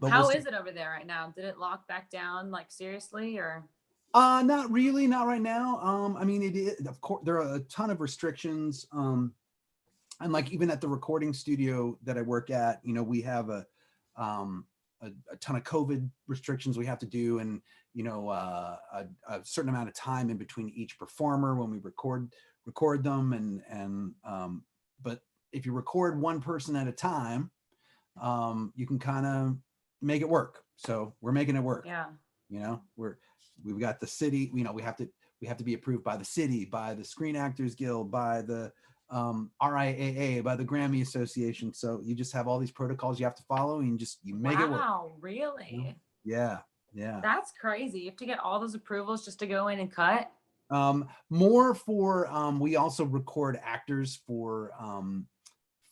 But how is it over there right now? Did it lock back down, like, seriously, or? Not really, not right now. I mean, it is, of course, there are a ton of restrictions. And like even at the recording studio that I work at, you know, we have a ton of COVID restrictions we have to do, and you know, a certain amount of time in between each performer when we record them, and but if you record one person at a time, you can kind of make it work. So we're making it work. Yeah. You know, we've got the city, you know, we have to be approved by the city, by the Screen Actors Guild, by the RIAA, by the Grammy Association. So you just have all these protocols you have to follow, and you make it work. Wow, really? You know? Yeah. That's crazy. You have to get all those approvals just to go in and cut? More for we also record actors for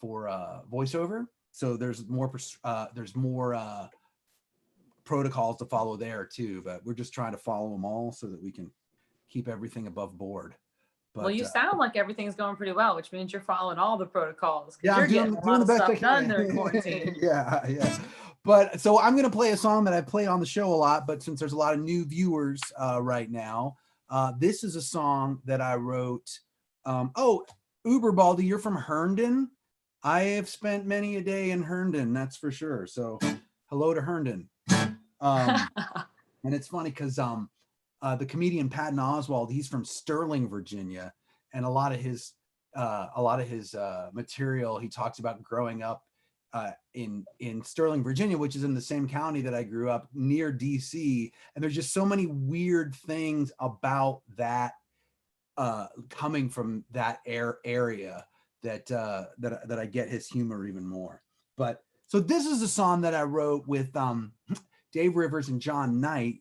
voiceover. So there's more protocols to follow there too, but we're just trying to follow them all so that we can keep everything above board. But, well, you sound like everything's going pretty well, which means you're following all the protocols. Yeah, you're getting a lot of stuff done during quarantine. Yeah. But so I'm going to play a song that I play on the show a lot, but since there's a lot of new viewers right now, this is a song that I wrote. Uber Baldy, you're from Herndon. I have spent many a day in Herndon, that's for sure. So hello to Herndon. And it's funny because the comedian Patton Oswalt, he's from Sterling, Virginia, and a lot of his material, he talks about growing up in Sterling, Virginia, which is in the same county that I grew up, near DC. And there's just so many weird things about that coming from that area that I get his humor even more. But so this is a song that I wrote with Dave Rivers and John Knight,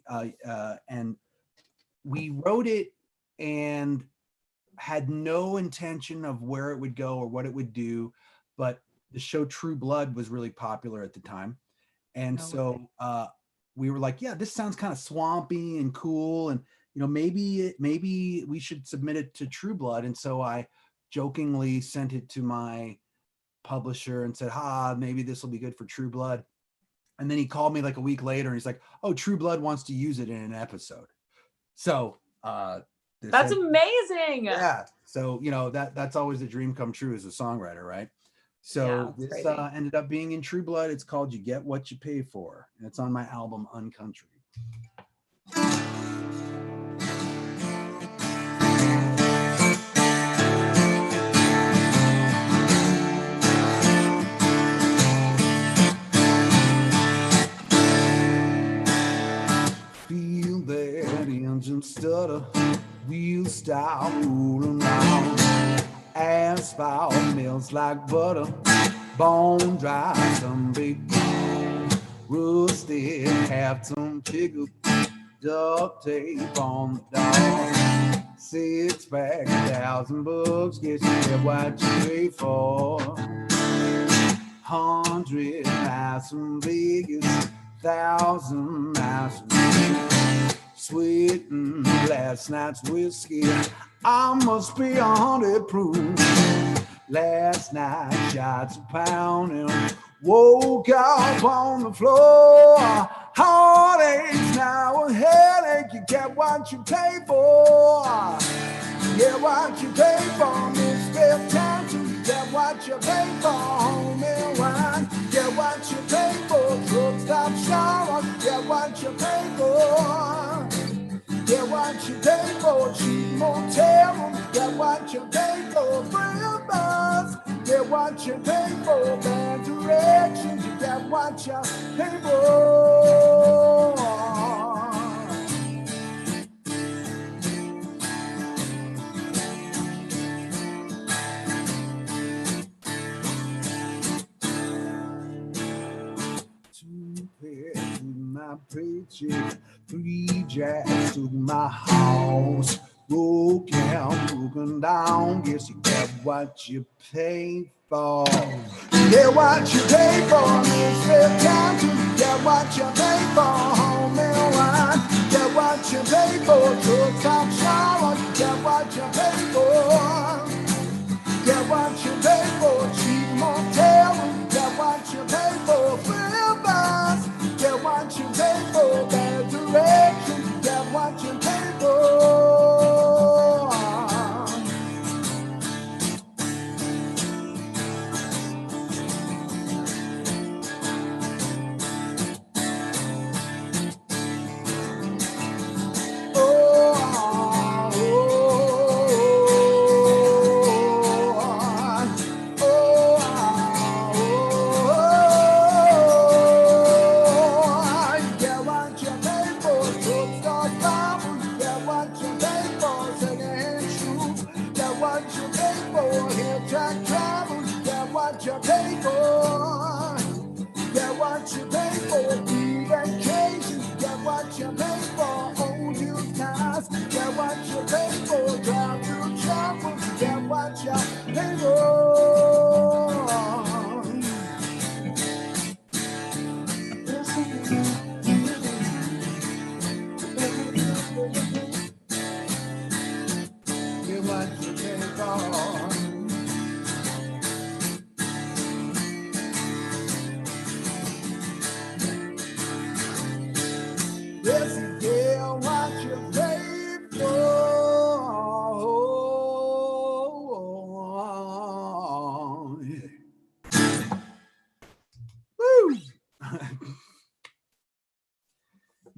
and we wrote it and had no intention of where it would go or what it would do, but the show True Blood was really popular at the time, and so we were like, yeah, this sounds kind of swampy and cool, and you know, maybe we should submit it to True Blood. And so I jokingly sent it to my publisher and said, maybe this will be good for True Blood. And then he called me like a week later and he's like, oh, True Blood wants to use it in an episode. So that's amazing. Yeah. So, you know, that's always a dream come true as a songwriter, right? So this ended up being in True Blood. It's called You Get What You Pay For. And it's on my album Uncountry. Feel that engine stutter, wheels start rolling round. Asphalt melts like butter, bone dry, some big bone. Rusted half-ton pickup, duct tape on the dog. Six-pack, $1,000, guess you get what you pay for. 100 miles from Vegas, 1,000 miles from me. Sweating last night's whiskey, I must be 100 proof. Last night shots a pounding, woke up on the floor. Heartaches now a headache, you get what you pay for. Get what you pay for, Miss Bill Thompson. Get what you pay for, homie wine. Get what you pay for, truck stop shower. Get what you pay for. Get what you pay for, cheap motel. Get what you pay for, real buzz. Get what you pay for, bad directions. You get what you pay for. my paycheck. 3 jacks to my house. Broken down. Guess you get what you pay for. Get what you pay for. It's the time to get what you pay for. Home and wine. Get what you pay for. Took some shower. Get what you pay for. Get what you pay for. Cheap motel. Get what you pay for. Real bus. Get what you pay for. Bad direction. Get what you pay for.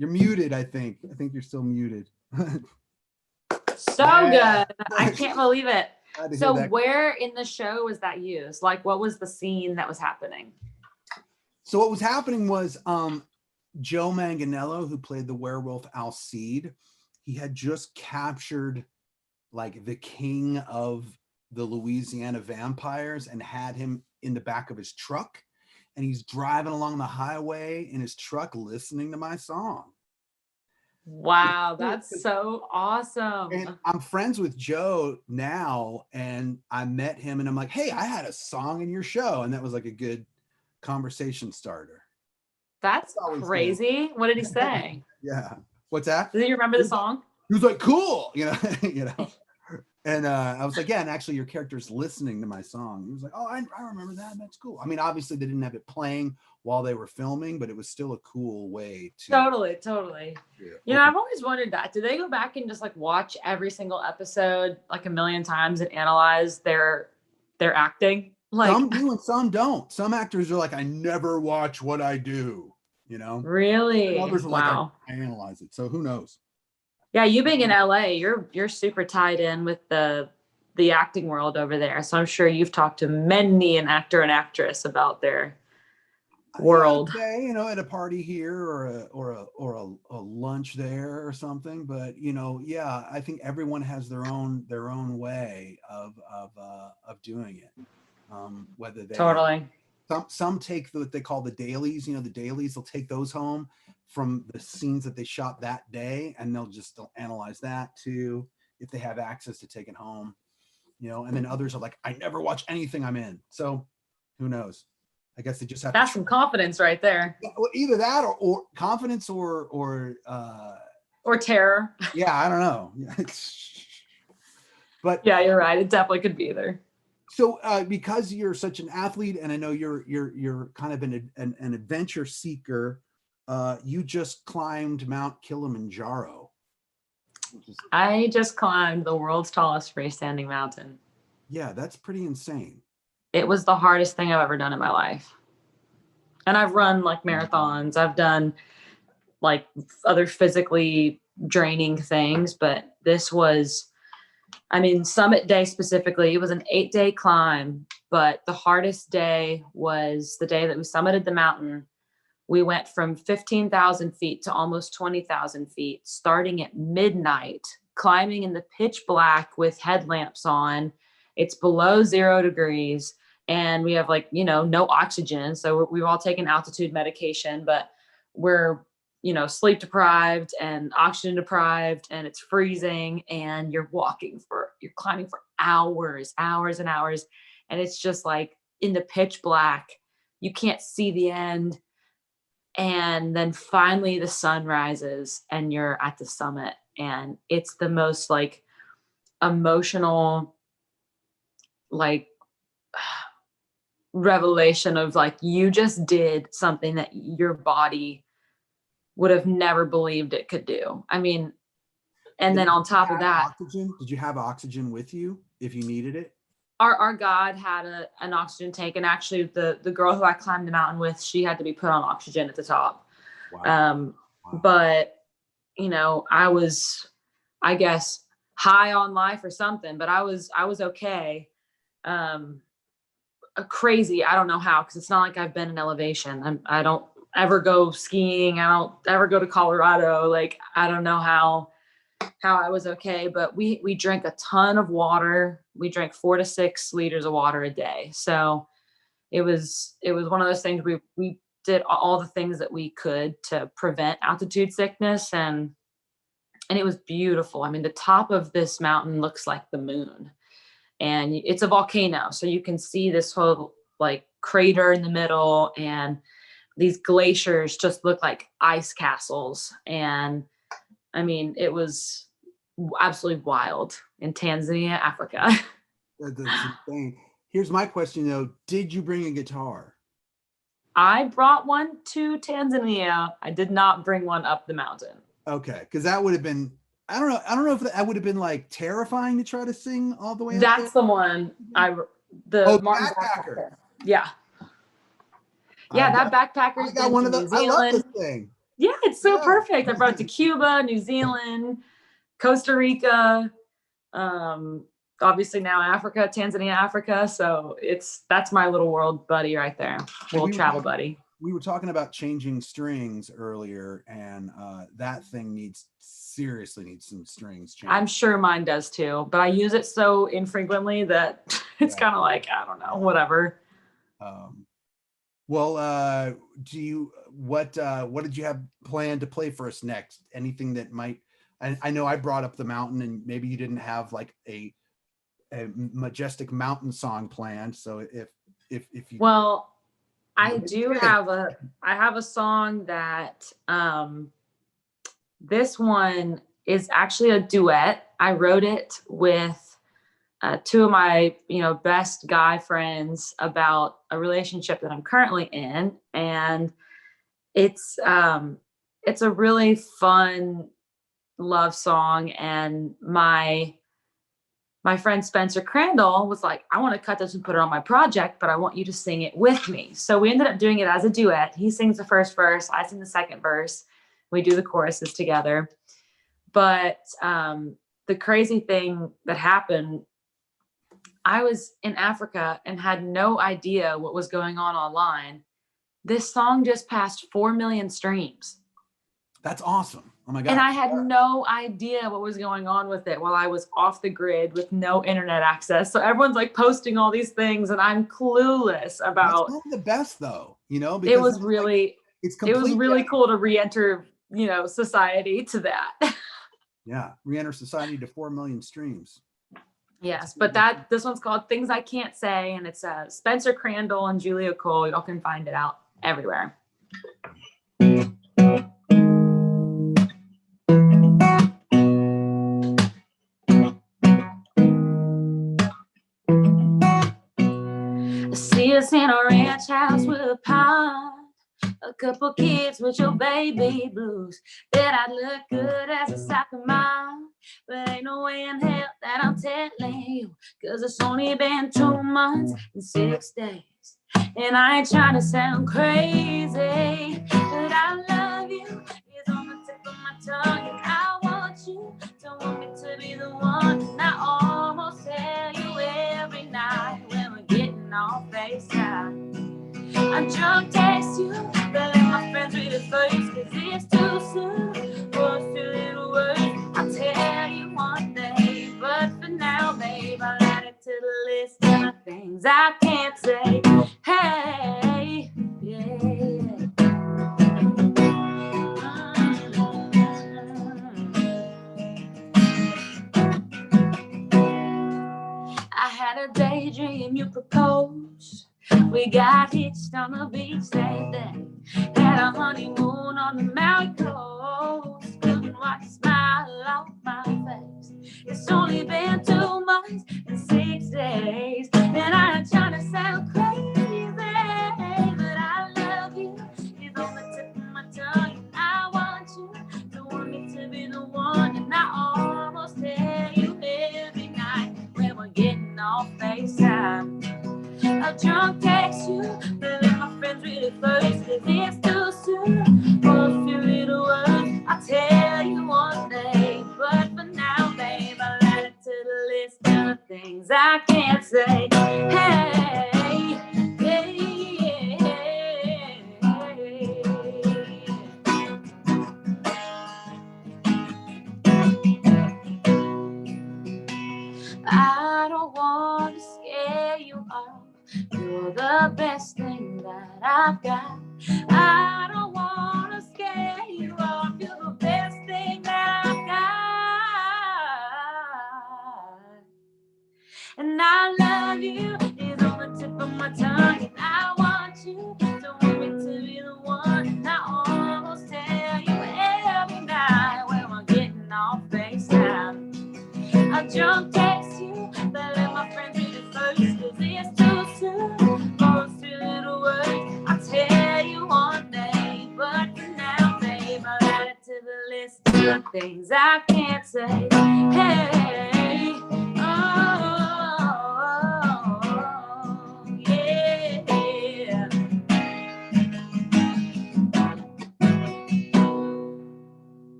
You're muted, I think. I think you're still muted. So Yeah. good. I can't believe it. Glad to hear So that. where in the show was that used? Like, what was the scene that was happening? So what was happening was Joe Manganiello, who played the werewolf Alcide, he had just captured like the king of the Louisiana vampires and had him in the back of his truck. And he's driving along the highway in his truck listening to my song. Wow, that's so awesome. And I'm friends with Joe now, and I met him and I'm like, hey, I had a song in your show. And that was like a good conversation starter. That's crazy. What did he say? Yeah. What's that? Does he remember the song? He was like, cool, you know. And I was like, yeah, and actually your character's listening to my song. He was like, oh, I remember that. That's cool. I mean, obviously they didn't have it playing while they were filming, but it was still a cool way to. Totally. You know, I've always wondered that. Do they go back and just like watch every single episode like a million times and analyze their acting? Like, some do and some don't. Some actors are like, I never watch what I do, you know? Really? And others are Wow. like, I analyze it. So who knows? Yeah, you being in LA, you're super tied in with the acting world over there. So I'm sure you've talked to many an actor and actress about their world. Yeah, you know, at a party here or a lunch there or something. But you know, yeah, I think everyone has their own way of doing it. Whether they Totally. some take what they call the dailies. You know, the dailies, they'll take those home from the scenes that they shot that day, and they'll analyze that too if they have access to take it home. You know, and then others are like, I never watch anything I'm in. So who knows? I guess they just have That's some confidence right there. Either that or confidence or terror. Yeah, I don't know. But yeah, you're right. It definitely could be either. So because you're such an athlete, and I know you're kind of an adventure seeker, you just climbed Mount Kilimanjaro. I just climbed the world's tallest freestanding mountain. Yeah, that's pretty insane. It was the hardest thing I've ever done in my life. And I've run like marathons. I've done like other physically draining things, but this was, I mean, summit day specifically, it was an 8-day climb, but the hardest day was the day that we summited the mountain. We went from 15,000 feet to almost 20,000 feet, starting at midnight, climbing in the pitch black with headlamps on. It's below 0 degrees. And we have like, you know, no oxygen. So we've all taken altitude medication, but we're sleep deprived and oxygen deprived, and it's freezing, and you're climbing for hours and hours. And it's just like in the pitch black, you can't see the end. And then finally the sun rises and you're at the summit, and it's the most like emotional, like revelation of like, you just did something that your body would have never believed it could do. I mean, and then on top of that, oxygen? Did you have oxygen with you if you needed it? Our guide had an oxygen tank, and actually the girl who I climbed the mountain with, she had to be put on oxygen at the top. Wow. But I was, I guess, high on life or something, but I was okay. Crazy. I don't know how, because it's not like I've been in elevation. I don't ever go skiing. I don't ever go to Colorado. Like, I don't know how I was okay, but we drank a ton of water. We drank 4 to 6 liters of water a day. So it was one of those things. We did all the things that we could to prevent altitude sickness, and it was beautiful. I mean, the top of this mountain looks like the moon, and it's a volcano. So you can see this whole like crater in the middle, and these glaciers just look like ice castles. And I mean, it was absolutely wild in Tanzania, Africa. That's insane. Here's my question though. Did you bring a guitar? I brought one to Tanzania. I did not bring one up the mountain. Okay. Cause that would have been, I don't know if that would have been like terrifying to try to sing all the way up That's there. the one Martin backpacker. Yeah. Yeah, that backpacker's been to New Zealand. I love this thing. Yeah, it's so perfect. I brought it to Cuba, New Zealand, Costa Rica, obviously now Africa, Tanzania, Africa. So that's my little world buddy right there. World travel buddy. We were talking about changing strings earlier, and that thing seriously needs some strings changed. I'm sure mine does too, but I use it so infrequently that it's kind of like, I don't know, whatever. Well, what did you have planned to play for us next? Anything that might, I know I brought up the mountain, and maybe you didn't have like a majestic mountain song planned. So if you, well, I have a song that, this one is actually a duet. I wrote it with two of my, best guy friends about a relationship that I'm currently in. And it's a really fun love song. And my friend Spencer Crandall was like, I want to cut this and put it on my project, but I want you to sing it with me. So we ended up doing it as a duet. He sings the first verse, I sing the second verse. We do the choruses together. But the crazy thing that happened, I was in Africa and had no idea what was going on online. This song just passed 4 million streams. That's awesome. Oh my God. And I had no idea what was going on with it while I was off the grid with no internet access. So everyone's like posting all these things, and I'm clueless about. That's not the best though, because it was really, it was really cool to re-enter, society to that. Yeah. Re-enter society to 4 million streams. Yes. But this one's called Things I Can't Say. And it's Spencer Crandall and Julia Cole. Y'all can find it out everywhere. See us in a ranch house with a pond, a couple kids with your baby blues. That I'd look good as a soccer mom, but ain't no way in hell that I'm telling you, 'cause it's only been 2 months and 6 days. And I ain't trying to sound crazy, but I love you. It's on the tip of my tongue, and I want you to want me to be the one. And I almost tell you every night when we're getting off FaceTime. I drunk text you, but let my friends read it first, 'cause it's too soon for us to little words. I'll tell you one day, but for now, babe, I'll add it to the list of things I can't say. Hey, yeah. you proposed. We got hitched on the beach that day. Had a honeymoon on the Maui coast. Couldn't watch a smile off my face. It's only been 2 months and 6 days. And I'm trying to sound crazy, but I love you. It's on the tip of my tongue. I want you to want me to be the one. And I almost tell you every night when we're getting off FaceTime. I'll drunk text you, but let my friends read it first, 'cause it's too soon for a few little words. I'll tell you one day, but for now, babe, I'll add it to the list of things I can't say. Hey, hey, I don't want to scare you off. You're the best thing that I've got. I don't want to scare you off. You're the best thing that I've got. And I love you. It's on the tip of my tongue. And I want you to want me to be the one. And I almost tell you every night when we're getting off FaceTime. I drunk text you, but let my friends read it first, 'cause it's too soon for a few little words. I'll tell you one day, but for now, babe, I'll add it to the list of things I can't say. Hey, oh, yeah.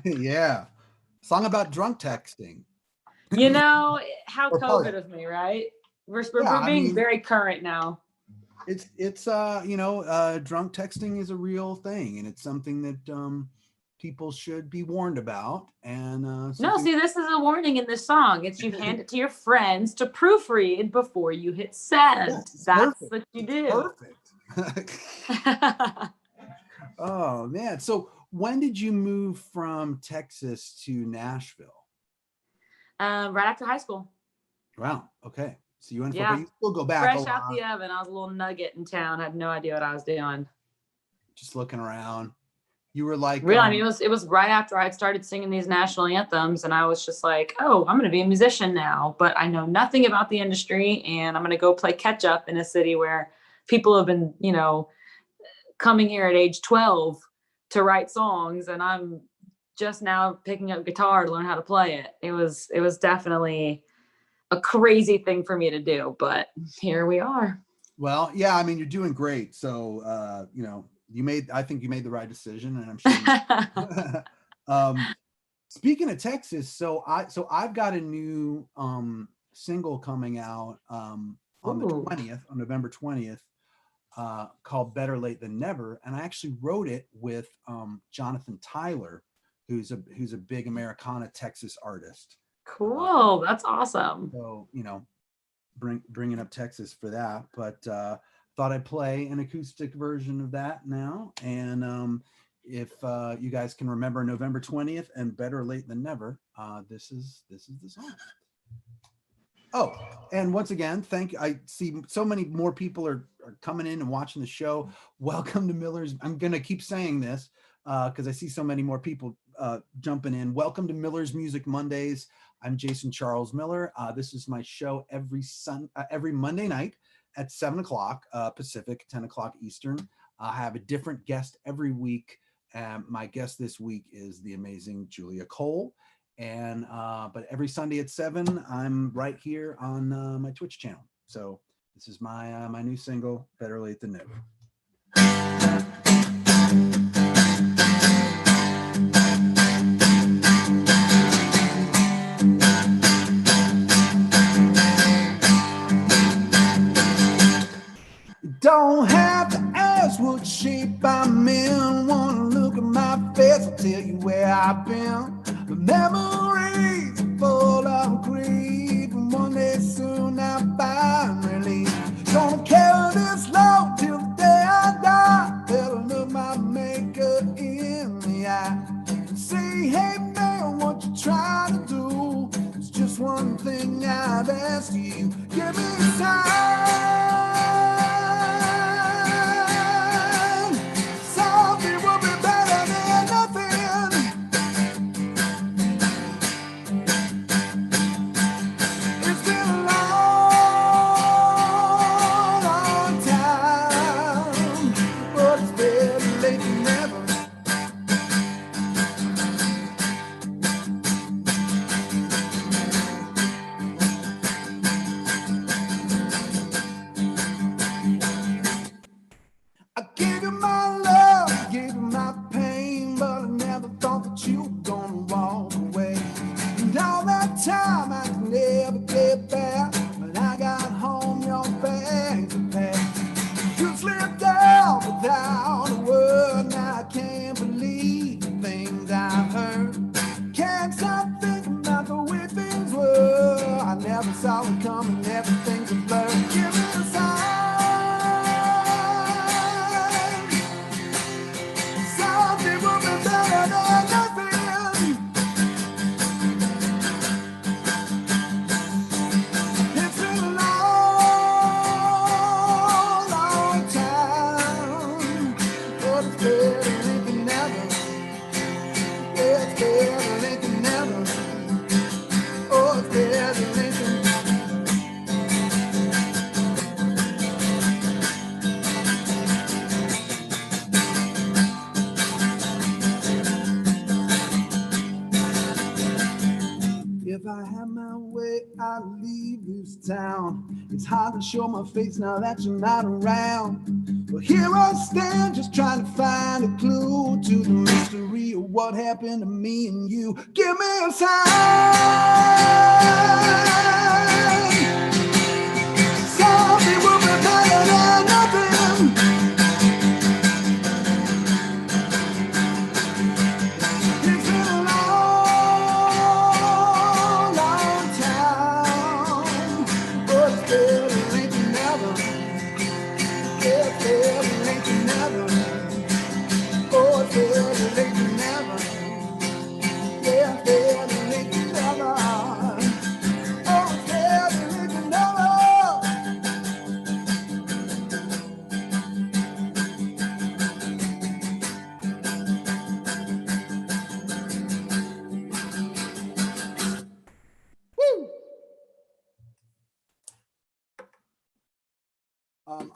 Yeah. Song about drunk texting. You know, how Or part COVID of of me, right? We're Yeah, being I mean, very current now. it's drunk texting is a real thing, and it's something that people should be warned about. And No, something see, this is a warning in this song. It's you hand it to your friends to proofread before you hit send. Yes, it's That's perfect. what you It's do. perfect. Oh man. So when did you move from Texas to Nashville? Right after high school. Wow. Okay. So you went for, but Yeah. you still go back a Fresh out lot, the oven. I was a little nugget in town. Had no idea what I was doing. just looking around. You were like, Really, I mean, it was right after I'd started singing these national anthems, and I was just like, oh, I'm going to be a musician now, but I know nothing about the industry, and I'm going to go play catch up in a city where people have been, coming here at age 12 to write songs, and I'm just now picking up guitar to learn how to play it. It was definitely a crazy thing for me to do, but here we are. well, yeah, I mean, you're doing great. So, I think you made the right decision, and I'm sure speaking of Texas, so I've got a new single coming out on the 20th, on November 20th, called Better Late Than Never. And I actually wrote it with Jonathan Tyler, who's a big Americana Texas artist. Cool. That's awesome. So, bringing up Texas for that, but thought I'd play an acoustic version of that now. And if you guys can remember November 20th and Better Late Than Never, this is the song. Oh, and once again, I see so many more people are coming in and watching the show. Welcome to Miller's. I'm going to keep saying this because I see so many more people jumping in. Welcome to Miller's Music Mondays. I'm Jason Charles Miller. This is my show every Monday night at 7:00 Pacific, 10:00 Eastern. I have a different guest every week. My guest this week is the amazing Julia Cole. And but every Sunday at 7, I'm right here on my Twitch channel. So this is my my new single, Better Late Than Never. Don't have to ask what shape I'm in. Wanna look at my face, I'll tell you where I've been. The memories full of grief, and one day soon I'll find relief. Gonna carry this load till the day I die. Better look my maker in the eye and say, hey man, what you trying to do? It's just one thing I've asked you. to leave this town. It's hard to show my face now that you're not around. But here I stand, just trying to find a clue to the mystery of what happened to me and you. Give me a sign. Something will be better than nothing. It's been a long, long time, but it's better late than never. Yeah, it's better late than never. Oh, it's better late than never. Yeah, it's better late than never. Oh, it's better late than never.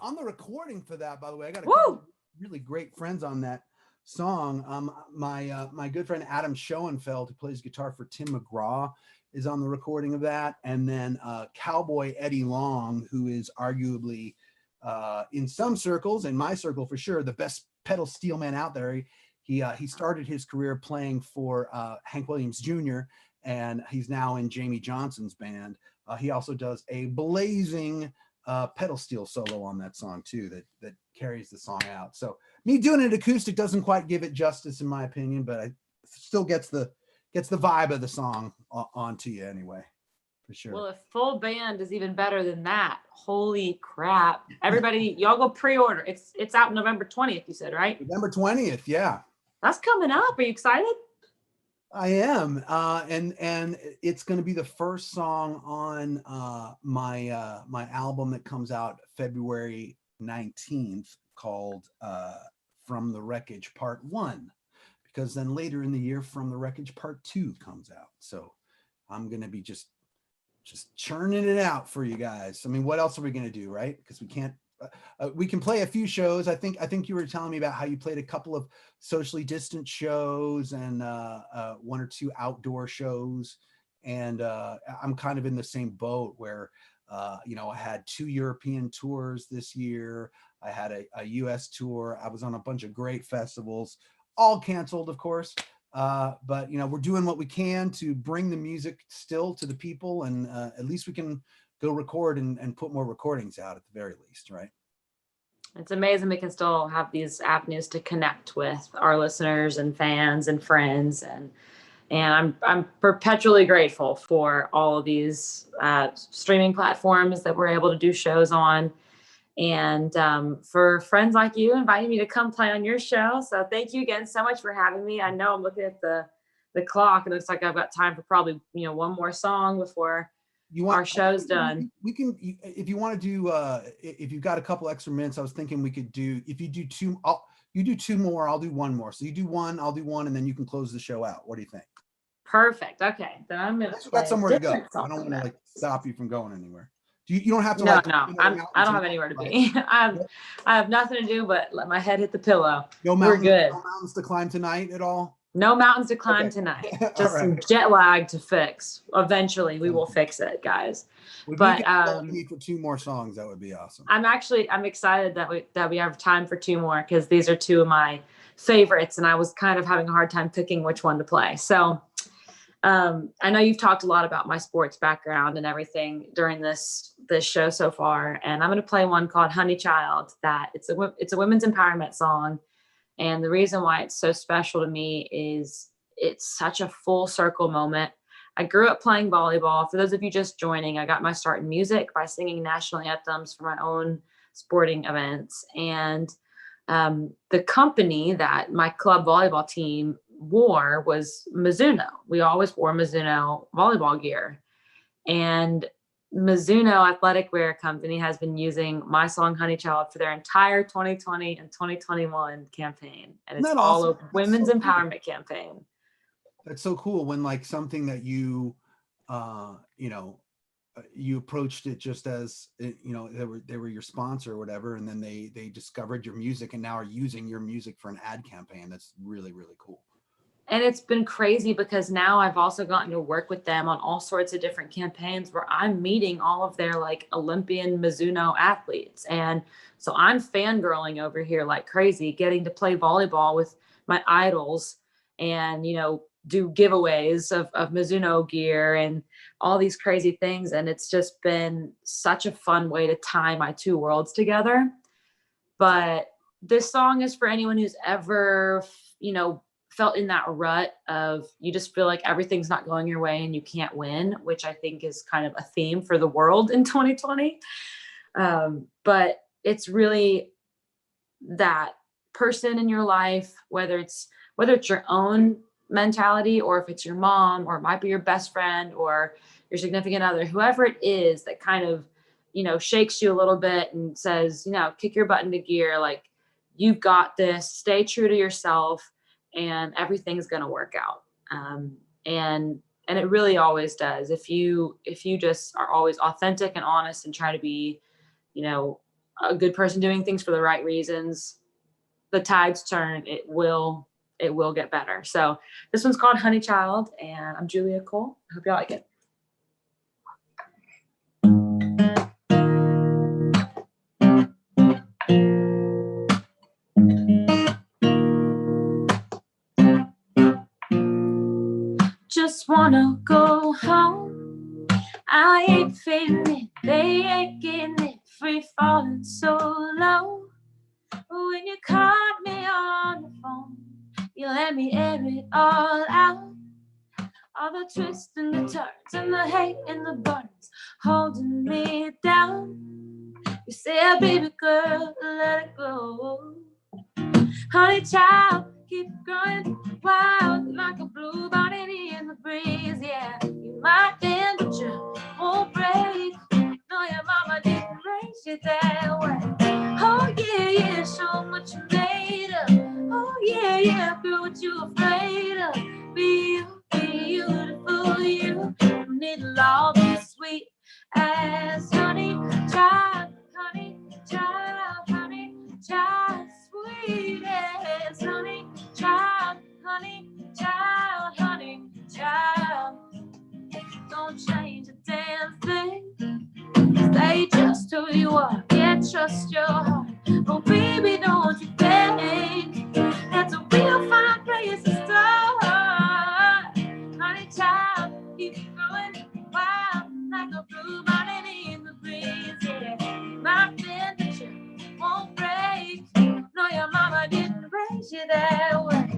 On the recording for that, by the way, I got a couple really great friends on that song. My good friend Adam Schoenfeld, who plays guitar for Tim McGraw, is on the recording of that, and then Cowboy Eddie Long, who is arguably in some circles, in my circle for sure, the best pedal steel man out there. He started his career playing for Hank Williams Jr., and he's now in Jamie Johnson's band. He also does a blazing pedal steel solo on that song too, that carries the song out. So me doing it acoustic doesn't quite give it justice in my opinion, but it still gets the vibe of the song onto you anyway, for sure. Well, if full band is even better than that, holy crap! Everybody, y'all go pre-order. It's out November 20th. You said, right? November 20th. Yeah, that's coming up. Are you excited? I am, and it's going to be the first song on my my album that comes out February 19th, called From the Wreckage Part 1, because then later in the year From the Wreckage Part 2 comes out. So I'm going to be just churning it out for you guys. I mean, what else are we going to do, right? Because we can't. We can play a few shows. I think you were telling me about how you played a couple of socially distant shows and one or two outdoor shows. And I'm kind of in the same boat where, I had 2 European tours this year. I had a US tour. I was on a bunch of great festivals, all canceled, of course. But, we're doing what we can to bring the music still to the people. And at least we can go record and put more recordings out at the very least, right? It's amazing we can still have these avenues to connect with our listeners and fans and friends, and I'm perpetually grateful for all of these streaming platforms that we're able to do shows on, and for friends like you inviting me to come play on your show. So thank you again so much for having me. I know I'm looking at the clock. It looks like I've got time for probably one more song before our show's done. We can, if you want to do, if you've got a couple extra minutes, I was thinking we could do, if you do 2, you do 2 more, I'll do 1 more. So you do 1, I'll do 1, and then you can close the show out. What do you think? Perfect. Okay. Then I'm going to got somewhere to go. I don't want to stop you from going anywhere. You don't have to. No, I don't have anywhere to be. I have nothing to do but let my head hit the pillow. We're good. No mountains to climb tonight at all? No mountains to climb tonight. Just some jet lag to fix. Eventually, we will fix it, guys. But for 2 more songs, that would be awesome. I'm excited that we have time for 2 more, because these are 2 of my favorites, and I was kind of having a hard time picking which one to play. So I know you've talked a lot about my sports background and everything during this show so far, and I'm going to play one called Honey Child. That it's a women's empowerment song. And the reason why it's so special to me is it's such a full circle moment. I grew up playing volleyball. For those of you just joining, I got my start in music by singing national anthems for my own sporting events. And the company that my club volleyball team wore was Mizuno. We always wore Mizuno volleyball gear. And Mizuno Athletic Wear Company has been using my song Honey Child for their entire 2020 and 2021 campaign. And it's all a women's empowerment campaign. That's so cool when something that you, you approached it just as, they were your sponsor or whatever. And then they discovered your music and now are using your music for an ad campaign. That's really, really cool. And it's been crazy because now I've also gotten to work with them on all sorts of different campaigns where I'm meeting all of their like Olympian Mizuno athletes. And so I'm fangirling over here like crazy, getting to play volleyball with my idols and, you know, do giveaways of Mizuno gear and all these crazy things. And it's just been such a fun way to tie my two worlds together. But this song is for anyone who's ever, you know, felt in that rut of you just feel like everything's not going your way and you can't win, which I think is kind of a theme for the world in 2020. But it's really that person in your life, whether it's your own mentality or if it's your mom or it might be your best friend or your significant other, whoever it is that kind of, you know, shakes you a little bit and says, you know, kick your butt into gear, like you've got this, stay true to yourself and everything's going to work out. And and it really always does. If you just are always authentic and honest and try to be, you know, a good person doing things for the right reasons, the tides turn. It will get better. So this one's called Honey Child, and I'm Julia Cole. I hope you like it. Just wanna go home. I ain't feeling it. They ain't getting it. Free falling so low. When you caught me on the phone, you let me air it all out. All the twists and the turns and the hate and the burns holding me down. You say, baby girl, let it go. Honey child, keep growing wild like a bluebonnet in the breeze. Yeah, you might bend, but you won't break. No, your mama didn't raise you that way. Oh yeah, yeah, show 'em what you made of. Oh yeah, yeah, girl, what you afraid of? Be beautiful, you. And it'll all be sweet as honey child, honey child, honey child, sweet as honey child, honey child, honey child. Don't change a damn thing. Stay just who you are. Yeah, trust your heart. Oh, baby, don't you think that's a real fine place to start? Honey child, keep growing wild like a bluebonnet in the breeze. Yeah, my friend, but you won't break. No, your mama didn't raise you that way.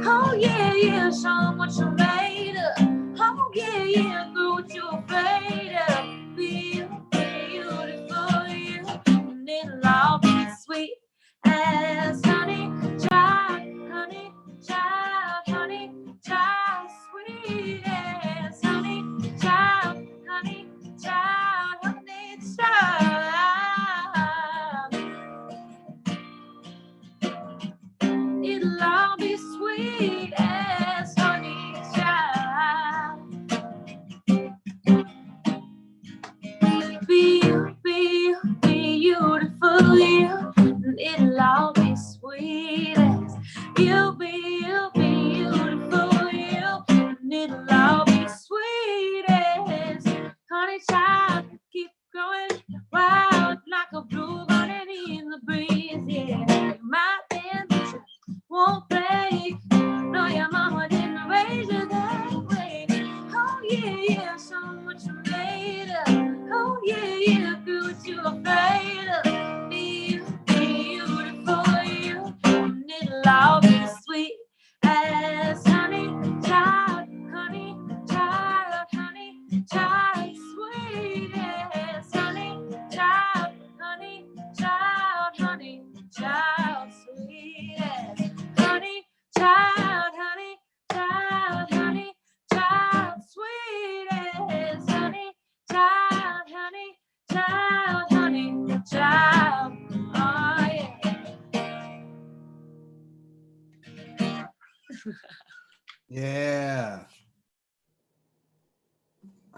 Oh yeah, yeah, show 'em what you're made of. Oh yeah, yeah, girl, what you afraid of? Be beautiful, you, and it'll all be sweet as honey child, honey child, honey child, sweet as honey child, honey child, honey child. It'll all be sweet as honey child. Be beautiful, you, and it'll all be sweet as you, beautiful, you, and it'll all be sweet as honey child. Keep growing wild like a bluebonnet in the breeze. Yeah, you might bend, but you won't break. No, your mama didn't raise you that way. Oh yeah, yeah, show 'em what you're made of. Oh yeah, yeah, girl, what you afraid of? Be beautiful, you, and it'll all be sweet as honey child, honey child, honey child, sweet as honey child, honey child, honey child, sweet as honey child, honey child, honey child, sweet as honey child, honey child, honey child. Oh yeah. Yeah.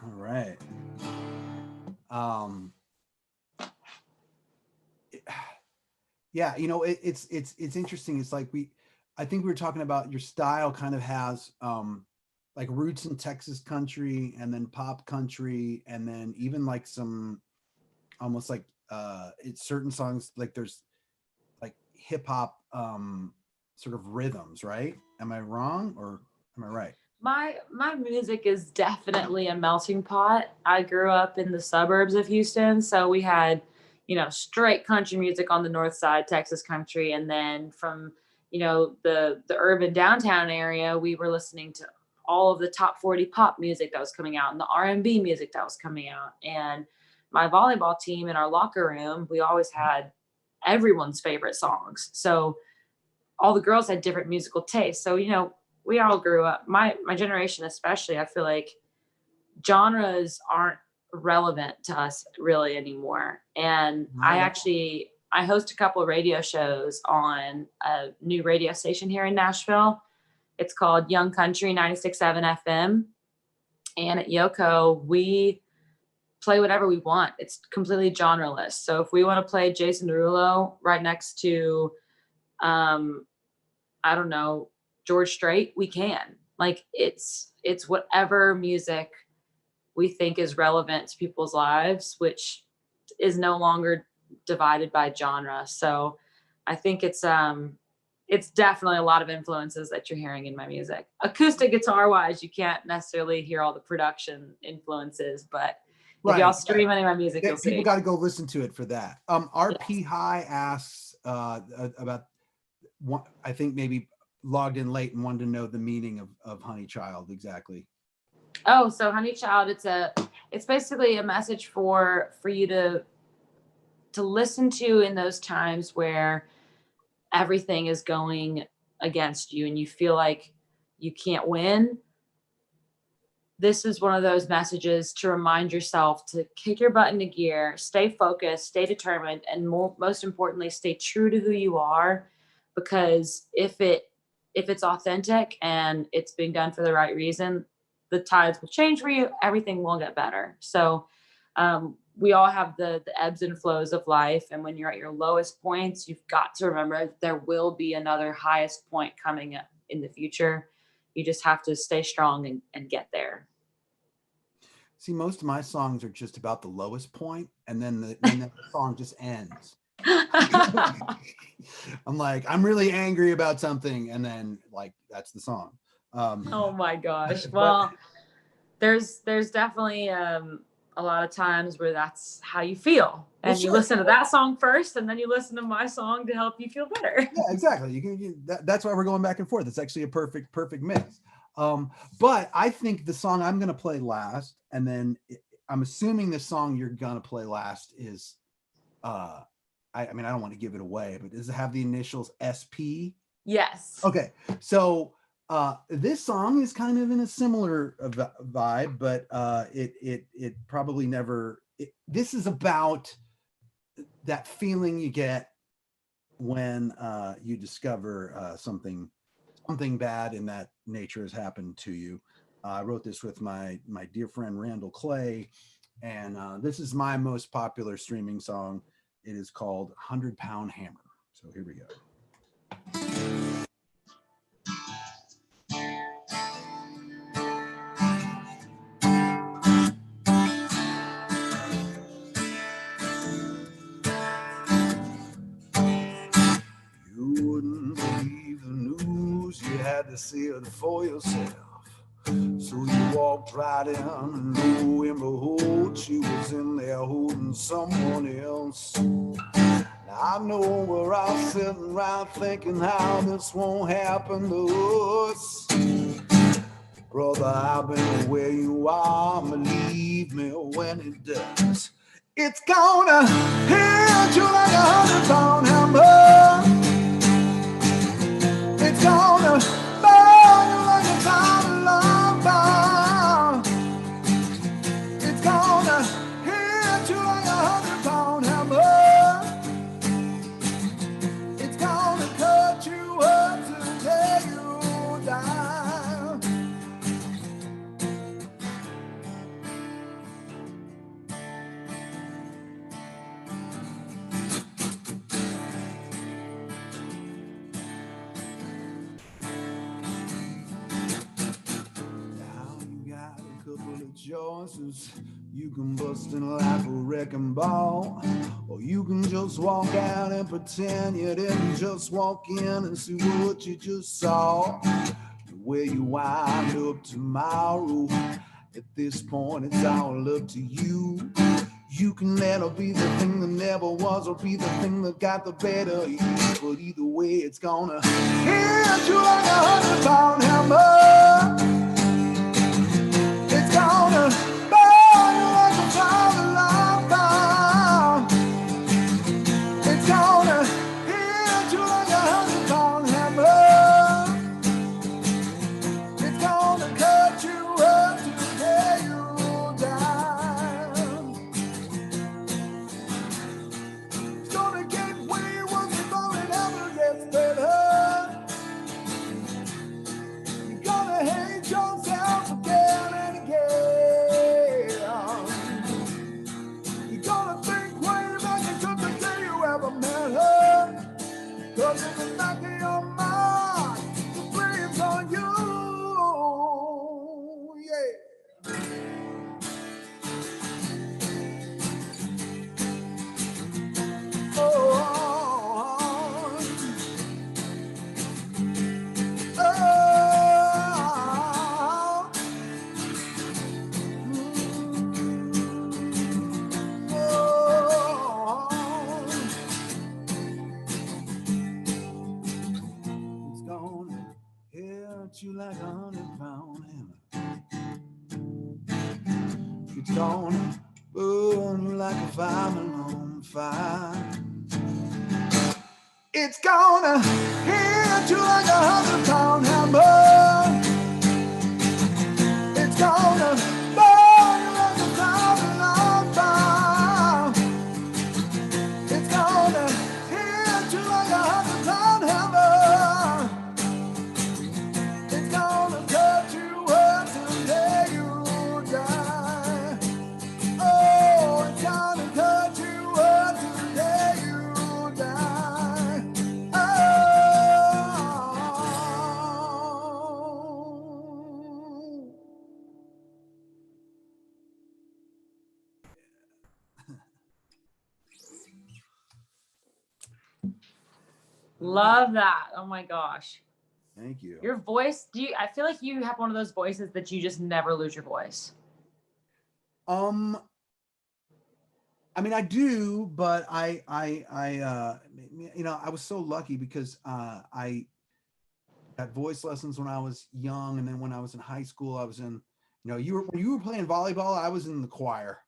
All right. Um yeah, you know, it's interesting. It's like I think we were talking about your style kind of has like roots in Texas country and then pop country and then even like some almost like it's certain songs like there's like hip hop sort of rhythms, right? Am I wrong or am I right? My music is definitely a melting pot. I grew up in the suburbs of Houston, so we had, straight country music on the north side, Texas country, and then from, the urban downtown area, we were listening to all of the top 40 pop music that was coming out and the R&B music that was coming out. And my volleyball team in our locker room, we always had everyone's favorite songs. So all the girls had different musical tastes. So, we all grew up, my generation especially, I feel like genres aren't relevant to us really anymore. And Right. I host a couple of radio shows on a new radio station here in Nashville. It's called Young Country 96.7 FM. And at Yoko, we play whatever we want. It's completely genreless. So if we want to play Jason Derulo right next to I don't know, George Strait, we can. Like it's whatever music we think is relevant to people's lives, which is no longer divided by genre. So I think it's definitely a lot of influences that you're hearing in my music. Acoustic guitar wise, you can't necessarily hear all the production influences, but if y'all Right. stream any of my music, you'll People see. got to go listen to it for that. Yes. RP High asks about one, I think maybe logged in late and wanted to know the meaning of Honey Child exactly. Oh, so Honey Child, it's basically a message for you to listen to in those times where everything is going against you and you feel like you can't win. This is one of those messages to remind yourself to kick your butt into gear, stay focused, stay determined, and most importantly, stay true to who you are. Because if it's authentic and it's being done for the right reason, the tides will change for you. Everything will get better. So we all have the ebbs and flows of life, and when you're at your lowest points, you've got to remember there will be another highest point coming up in the future. You just have to stay strong and get there. See, most of my songs are just about the lowest point, and then the song just ends. I'm like, I'm really angry about something, and then like that's the song. Oh my gosh. But Well, there's definitely a lot of times where that's how you feel. well, And you sure, listen to that song first and then you listen to my song to help you feel better. yeah, exactly. That's why we're going back and forth. It's actually a perfect mix. But I think the song I'm going to play last, and then I'm assuming the song you're going to play last is, I mean, I don't want to give it away, but does it have the initials SP? Yes. Okay, so this song is kind of in a similar vibe, but it probably never. This is about that feeling you get when you discover something bad in that nature has happened to you. I wrote this with my dear friend Randall Clay, and this is my most popular streaming song. It is called 100-Pound Hammer. So here we go. You wouldn't believe the news, you had to see it for yourself. So you walked right in, and lo and behold, she was in there holding someone else. Now I know we're all sitting around thinking how this won't happen to us. Brother, I've been where you are, believe me when it does. It's gonna hit you like 100-pound hammer. It's gonna burn you like a diamond lumber. It's gonna hit you like 100-pound hammer. It's gonna cut you up to tear you down. choices. You can bust in like a wrecking ball, or you can just walk out and pretend you didn't just walk in and see what you just saw. Where you wind up tomorrow, at this point it's all up to you. You can never be the thing that never was, or be the thing that got the better of you. But either way, it's gonna hit you like a 100-pound hammer. It's gonna burn you like a pound of lava. It's gonna hit you like a 100-pound hammer. It's gonna cut you up to tear you down. It's gonna get way worse before it ever gets better. You're gonna hate yourself again and again. You're gonna think way back into the day you ever met her. 'Cause in the back of your mind, the blame's on you. Yeah. Oh, oh, it's gonna hit you like a 100-pound hammer. It's gonna burn you like a fireman on fire. It's gonna hit you like a 100-pound hammer. It's gonna burn you like a thousand on fire. It's gonna hit you like a 100-pound hammer. It's gonna cut you up till day you die. Oh, it's gonna cut you up till day you die. Love that. Oh my gosh. Thank you. Your voice, I feel like you have one of those voices that you just never lose your voice. I mean, I do, but I was so lucky because I got voice lessons when I was young, and then when I was in high school, I was in, when you were playing volleyball, I was in the choir.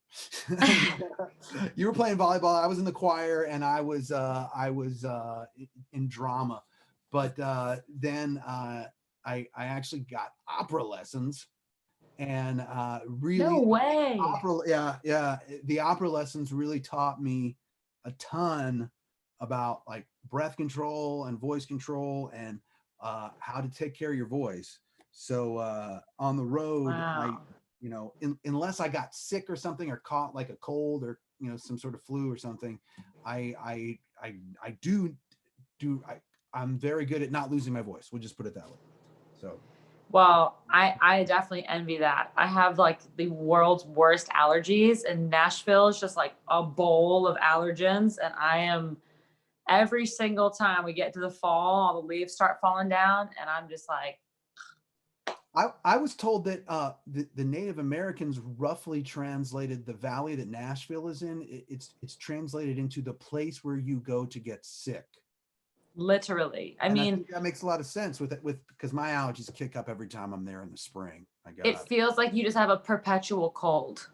You were playing volleyball, I was in the choir, and I was in drama. But then I actually got opera lessons, and really, no way. The opera lessons really taught me a ton about like breath control and voice control and how to take care of your voice. So on the road, Wow. unless I got sick or something, or caught like a cold, or some sort of flu or something, I'm very good at not losing my voice. We'll just put it that way. So. Well, I definitely envy that. I have like the world's worst allergies, and Nashville is just like a bowl of allergens. And I am, every single time we get to the fall, all the leaves start falling down, and I'm just like. I was told that the Native Americans roughly translated the valley that Nashville is in. It's translated into the place where you go to get sick. Literally. I mean, that makes a lot of sense because my allergies kick up every time I'm there in the spring. It feels like you just have a perpetual cold,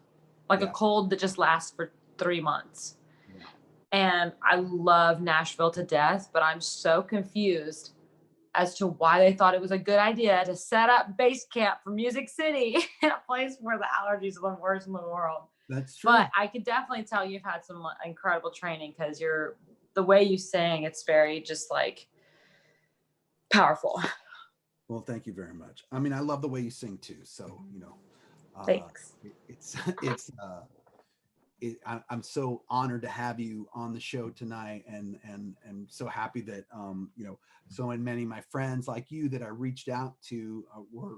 like a cold that just lasts for 3 months. Yeah. And I love Nashville to death, but I'm so confused as to why they thought it was a good idea to set up base camp for Music City in a place where the allergies are the worst in the world. That's true. But I could definitely tell you've had some incredible training, because the way you sing, it's very just like powerful. Well, thank you very much. I mean, I love the way you sing too. So, thanks. I'm so honored to have you on the show tonight, and so happy that so many of my friends like you that I reached out to were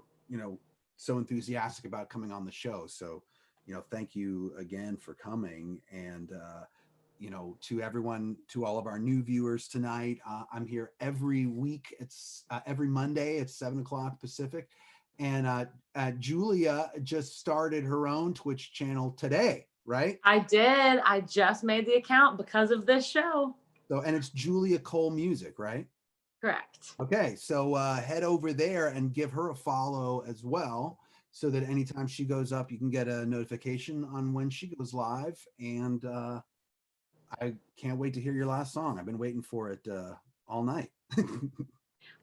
so enthusiastic about coming on the show. So, thank you again for coming. And, to everyone, to all of our new viewers tonight, I'm here every week. It's every Monday at 7 o'clock Pacific. And Julia just started her own Twitch channel today, right? I did. I just made the account because of this show. So, and it's Julia Cole Music, right? Correct. Okay, so head over there and give her a follow as well, so that anytime she goes up, you can get a notification on when she goes live. And I can't wait to hear your last song. I've been waiting for it all night.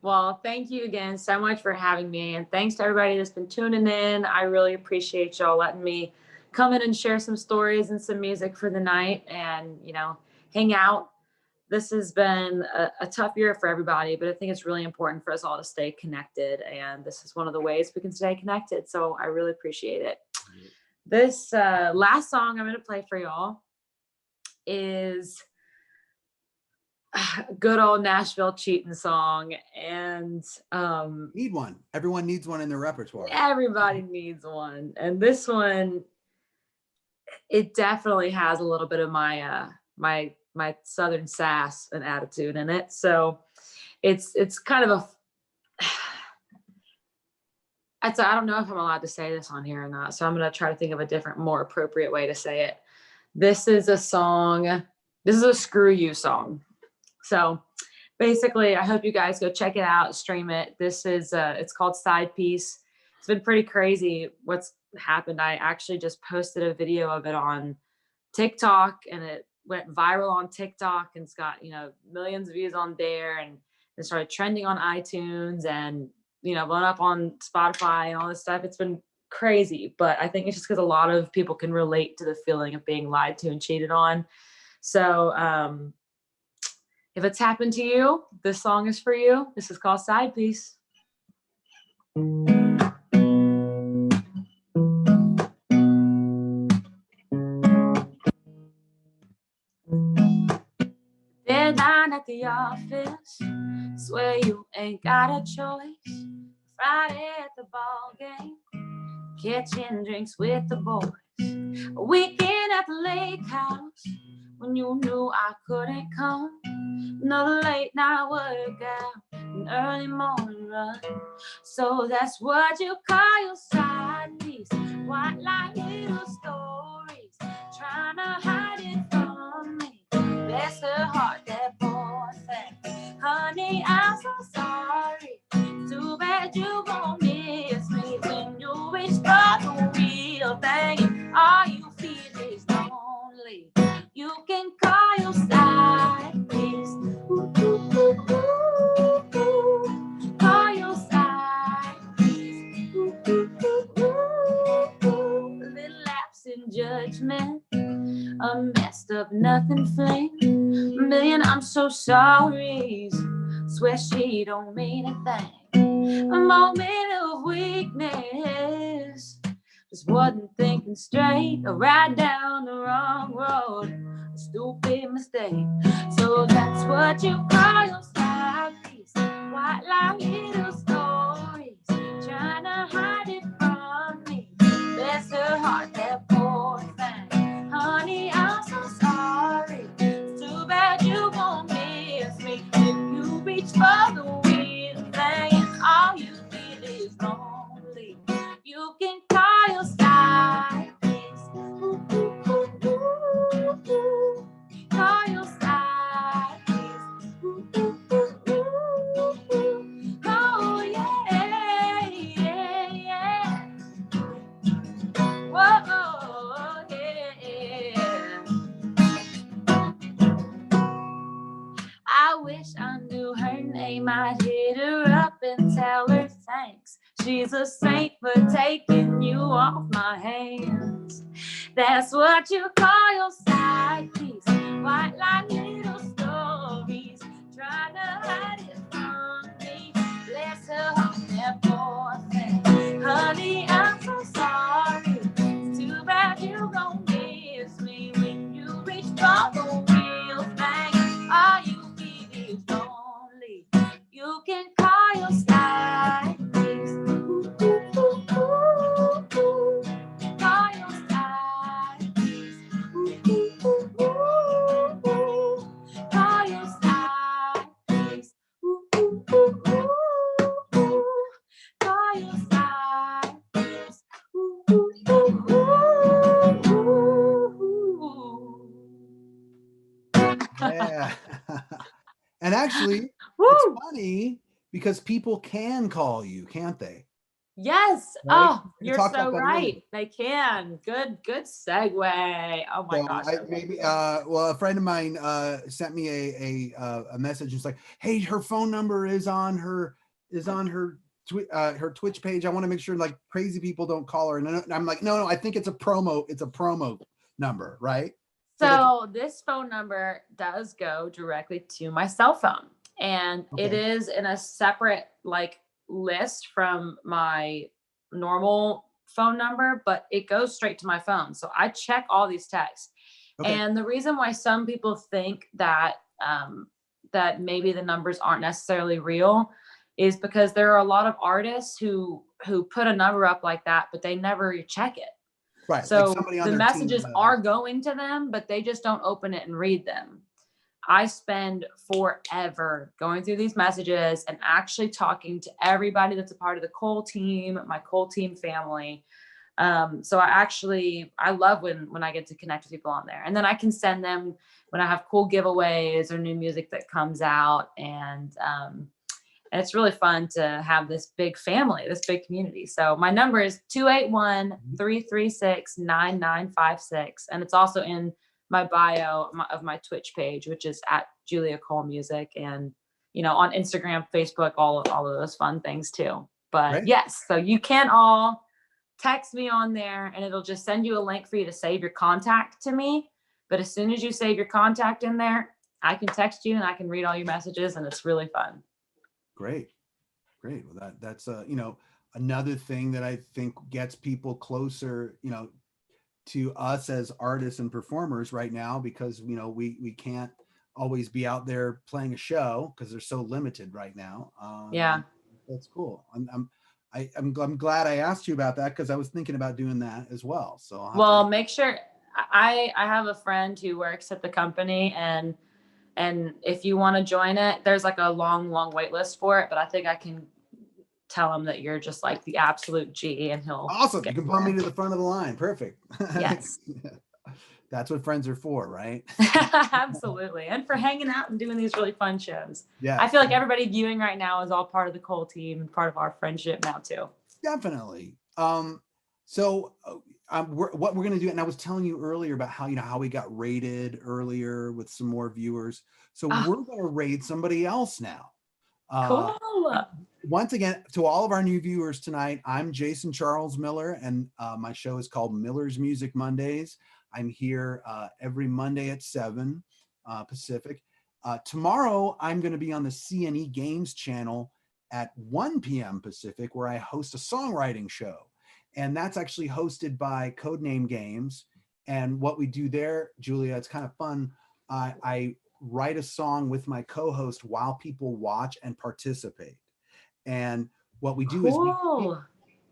Well, thank you again so much for having me. And thanks to everybody that's been tuning in. I really appreciate y'all letting me come in and share some stories and some music for the night and, hang out. This has been a tough year for everybody, but I think it's really important for us all to stay connected. And this is one of the ways we can stay connected. So I really appreciate it. This last song I'm going to play for y'all is a good old Nashville cheating song. And need one. Everyone needs one in their repertoire. Everybody needs one. And this one, it definitely has a little bit of my my Southern sass and attitude in it. So it's kind of I don't know if I'm allowed to say this on here or not. So I'm going to try to think of a different, more appropriate way to say it. This is a song. This is a screw you song. So basically, I hope you guys go check it out, stream it. This is it's called Side Piece. It's been pretty crazy what's happened. I actually just posted a video of it on TikTok, and it went viral on TikTok, and it's got, millions of views on there, and it started trending on iTunes and, blown up on Spotify and all this stuff. It's been crazy, but I think it's just because a lot of people can relate to the feeling of being lied to and cheated on. So if it's happened to you, this song is for you. This is called Side Piece. Deadline at the office, swear you ain't got a choice. Friday at the ball game, catching drinks with the boys. A weekend at the lake house, when you knew I couldn't come. Another late night workout, an early morning run. So that's what you call your side piece. White like little stories, trying to hide it from me. Bless her heart, that poor thing. Honey, I'm so sorry. Too bad you won't miss me when you reach for the real thing. And all you feel is lonely. You can call your side piece. Ooh, ooh, ooh, ooh, ooh. Call your side piece. Ooh, ooh, ooh, ooh, ooh. A little lapse in judgment, a messed up nothing fling, a million I'm so sorry. Swear she don't mean a thing. A moment of weakness, just wasn't thinking straight, or right down the wrong road, a stupid mistake. So that's what you call your side piece. White like little stories, trying to hide it from me. Bless her heart, that poor thing. Honey, I'm so sorry. It's too bad you won't miss me if you reach for the real thing. And all you feel is lonely. You can call your side piece. Ooh, ooh, ooh, ooh, ooh. Call your side piece. Ooh, ooh, ooh, ooh, ooh. Oh yeah, yeah, yeah. Whoa, yeah. I wish I knew her name. I'd hit her up and tell her thanks. She's a saint for taking you off my hands. That's what you call your side piece. White like little stories, trying to hide it from me. Bless her heart, that poor thing. Honey, I'm so sorry. It's too bad you gon' miss me when you reach for the real thing. All you feel is lonely. You can call your side piece. Ooh, ooh, ooh, ooh. Yeah. And actually, it's Woo! funny because people can call you, can't they? Yes. Right? Oh, We you're talked about so that earlier. right. They can. Good segue. Oh my So gosh, I I love maybe you. well, a friend of mine sent me a message. It's like, hey, her phone number is on her Twitch page. I want to make sure like crazy people don't call her. And I'm like, no, I think it's a promo. It's a promo number, right? So they can, So this phone number does go directly to my cell phone, and it okay, is in a separate like list from my normal phone number, but it goes straight to my phone. So I check all these texts. okay, And the reason why some people think that that maybe the numbers aren't necessarily real is because there are a lot of artists who put a number up like that, but they never check it. right. Like So somebody on the their team. messages are going to them, but they just don't open it and read them. I spend forever going through these messages and actually talking to everybody that's a part of the Cole team, my Cole team family. So I love when I get to connect with people on there, and then I can send them when I have cool giveaways or new music that comes out, and it's really fun to have this big family, this big community. So my number is 281-336-9956. And it's also in my bio of my Twitch page, which is at Julia Cole Music, and, on Instagram, Facebook, all of those fun things too. But Right. yes, so you can all text me on there, and it'll just send you a link for you to save your contact to me. But as soon as you save your contact in there, I can text you and I can read all your messages, and it's really fun. Great. Great. Well, that's another thing that I think gets people closer, to us as artists and performers right now, because we can't always be out there playing a show because they're so limited right now. Yeah. That's cool. I'm glad I asked you about that because I was thinking about doing that as well. So I'll have to. Well, make sure I have a friend who works at the company, and if you want to join it, there's like a long wait list for it, but I think I can tell him that you're just like the absolute G, and he'll Awesome. You get can bump me to the front of the line. Perfect. Yes. That's what friends are for, right? Absolutely. And for hanging out and doing these really fun shows. I Yes. feel like everybody viewing right now is all part of the Cole team and part of our friendship now too. Definitely. So what we're gonna do, and I was telling you earlier about how we got rated earlier with some more viewers. So Oh, we're gonna raid somebody else now. Uh, cool. Once again, to all of our new viewers tonight, I'm Jason Charles Miller, and my show is called Miller's Music Mondays. I'm here every Monday at 7 Pacific. Tomorrow, I'm going to be on the CNE Games channel at 1 p.m. Pacific, where I host a songwriting show. And that's actually hosted by Codename Games. And what we do there, Julia, it's kind of fun. I write a song with my co-host while people watch and participate. And what we do is Cool.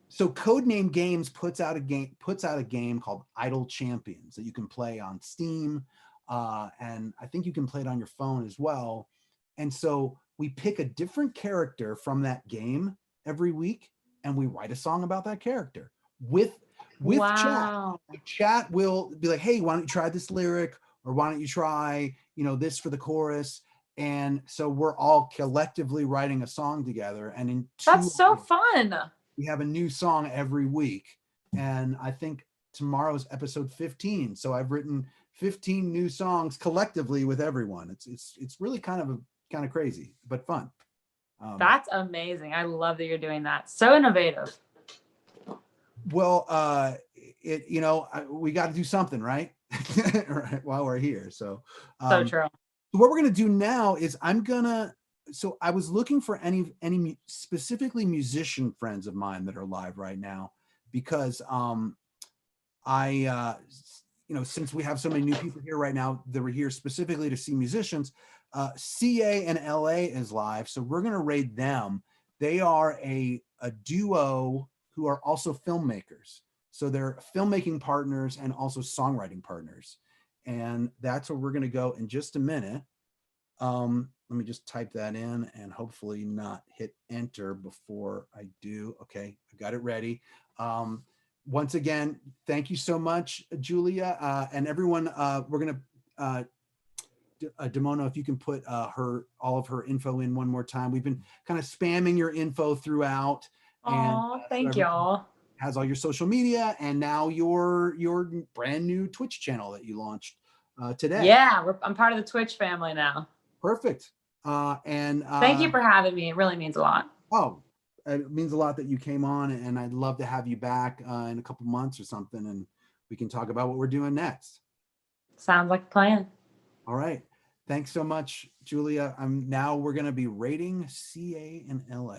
so Codename Games puts out a game called Idle Champions that you can play on Steam, and I think you can play it on your phone as well. And so we pick a different character from that game every week, and we write a song about that character with chat. Wow. The chat will be like, hey, why don't you try this lyric, or why don't you try this for the chorus? And so we're all collectively writing a song together, and in That's so fun. we have a new song every week. And I think tomorrow's episode 15. So I've written 15 new songs collectively with everyone. It's really kind of crazy, but fun. That's amazing. I love that you're doing that. So innovative. Well, we got to do something, right? Right, while we're here. So So true. what we're gonna do now is so I was looking for any specifically musician friends of mine that are live right now, because I since we have so many new people here right now that were here specifically to see musicians, CA and LA is live, so we're gonna raid them. They are a duo who are also filmmakers, so they're filmmaking partners and also songwriting partners, and that's where we're gonna go in just a minute. Let me just type that in and hopefully not hit enter before I do. Okay, I got it ready. Once again, thank you so much, Julia, and everyone. We're gonna Demono, if you can put all of her info in one more time. We've been kind of spamming your info throughout, and Oh, so thank everyone y'all. has all your social media, and now your brand new Twitch channel that you launched today. Yeah, I'm part of the Twitch family now. Perfect. Thank you for having me. It really means a lot. Oh, it means a lot that you came on, and I'd love to have you back in a couple months or something, and we can talk about what we're doing next. Sounds like a plan. All right. Thanks so much, Julia. We're going to be rating CA and LA.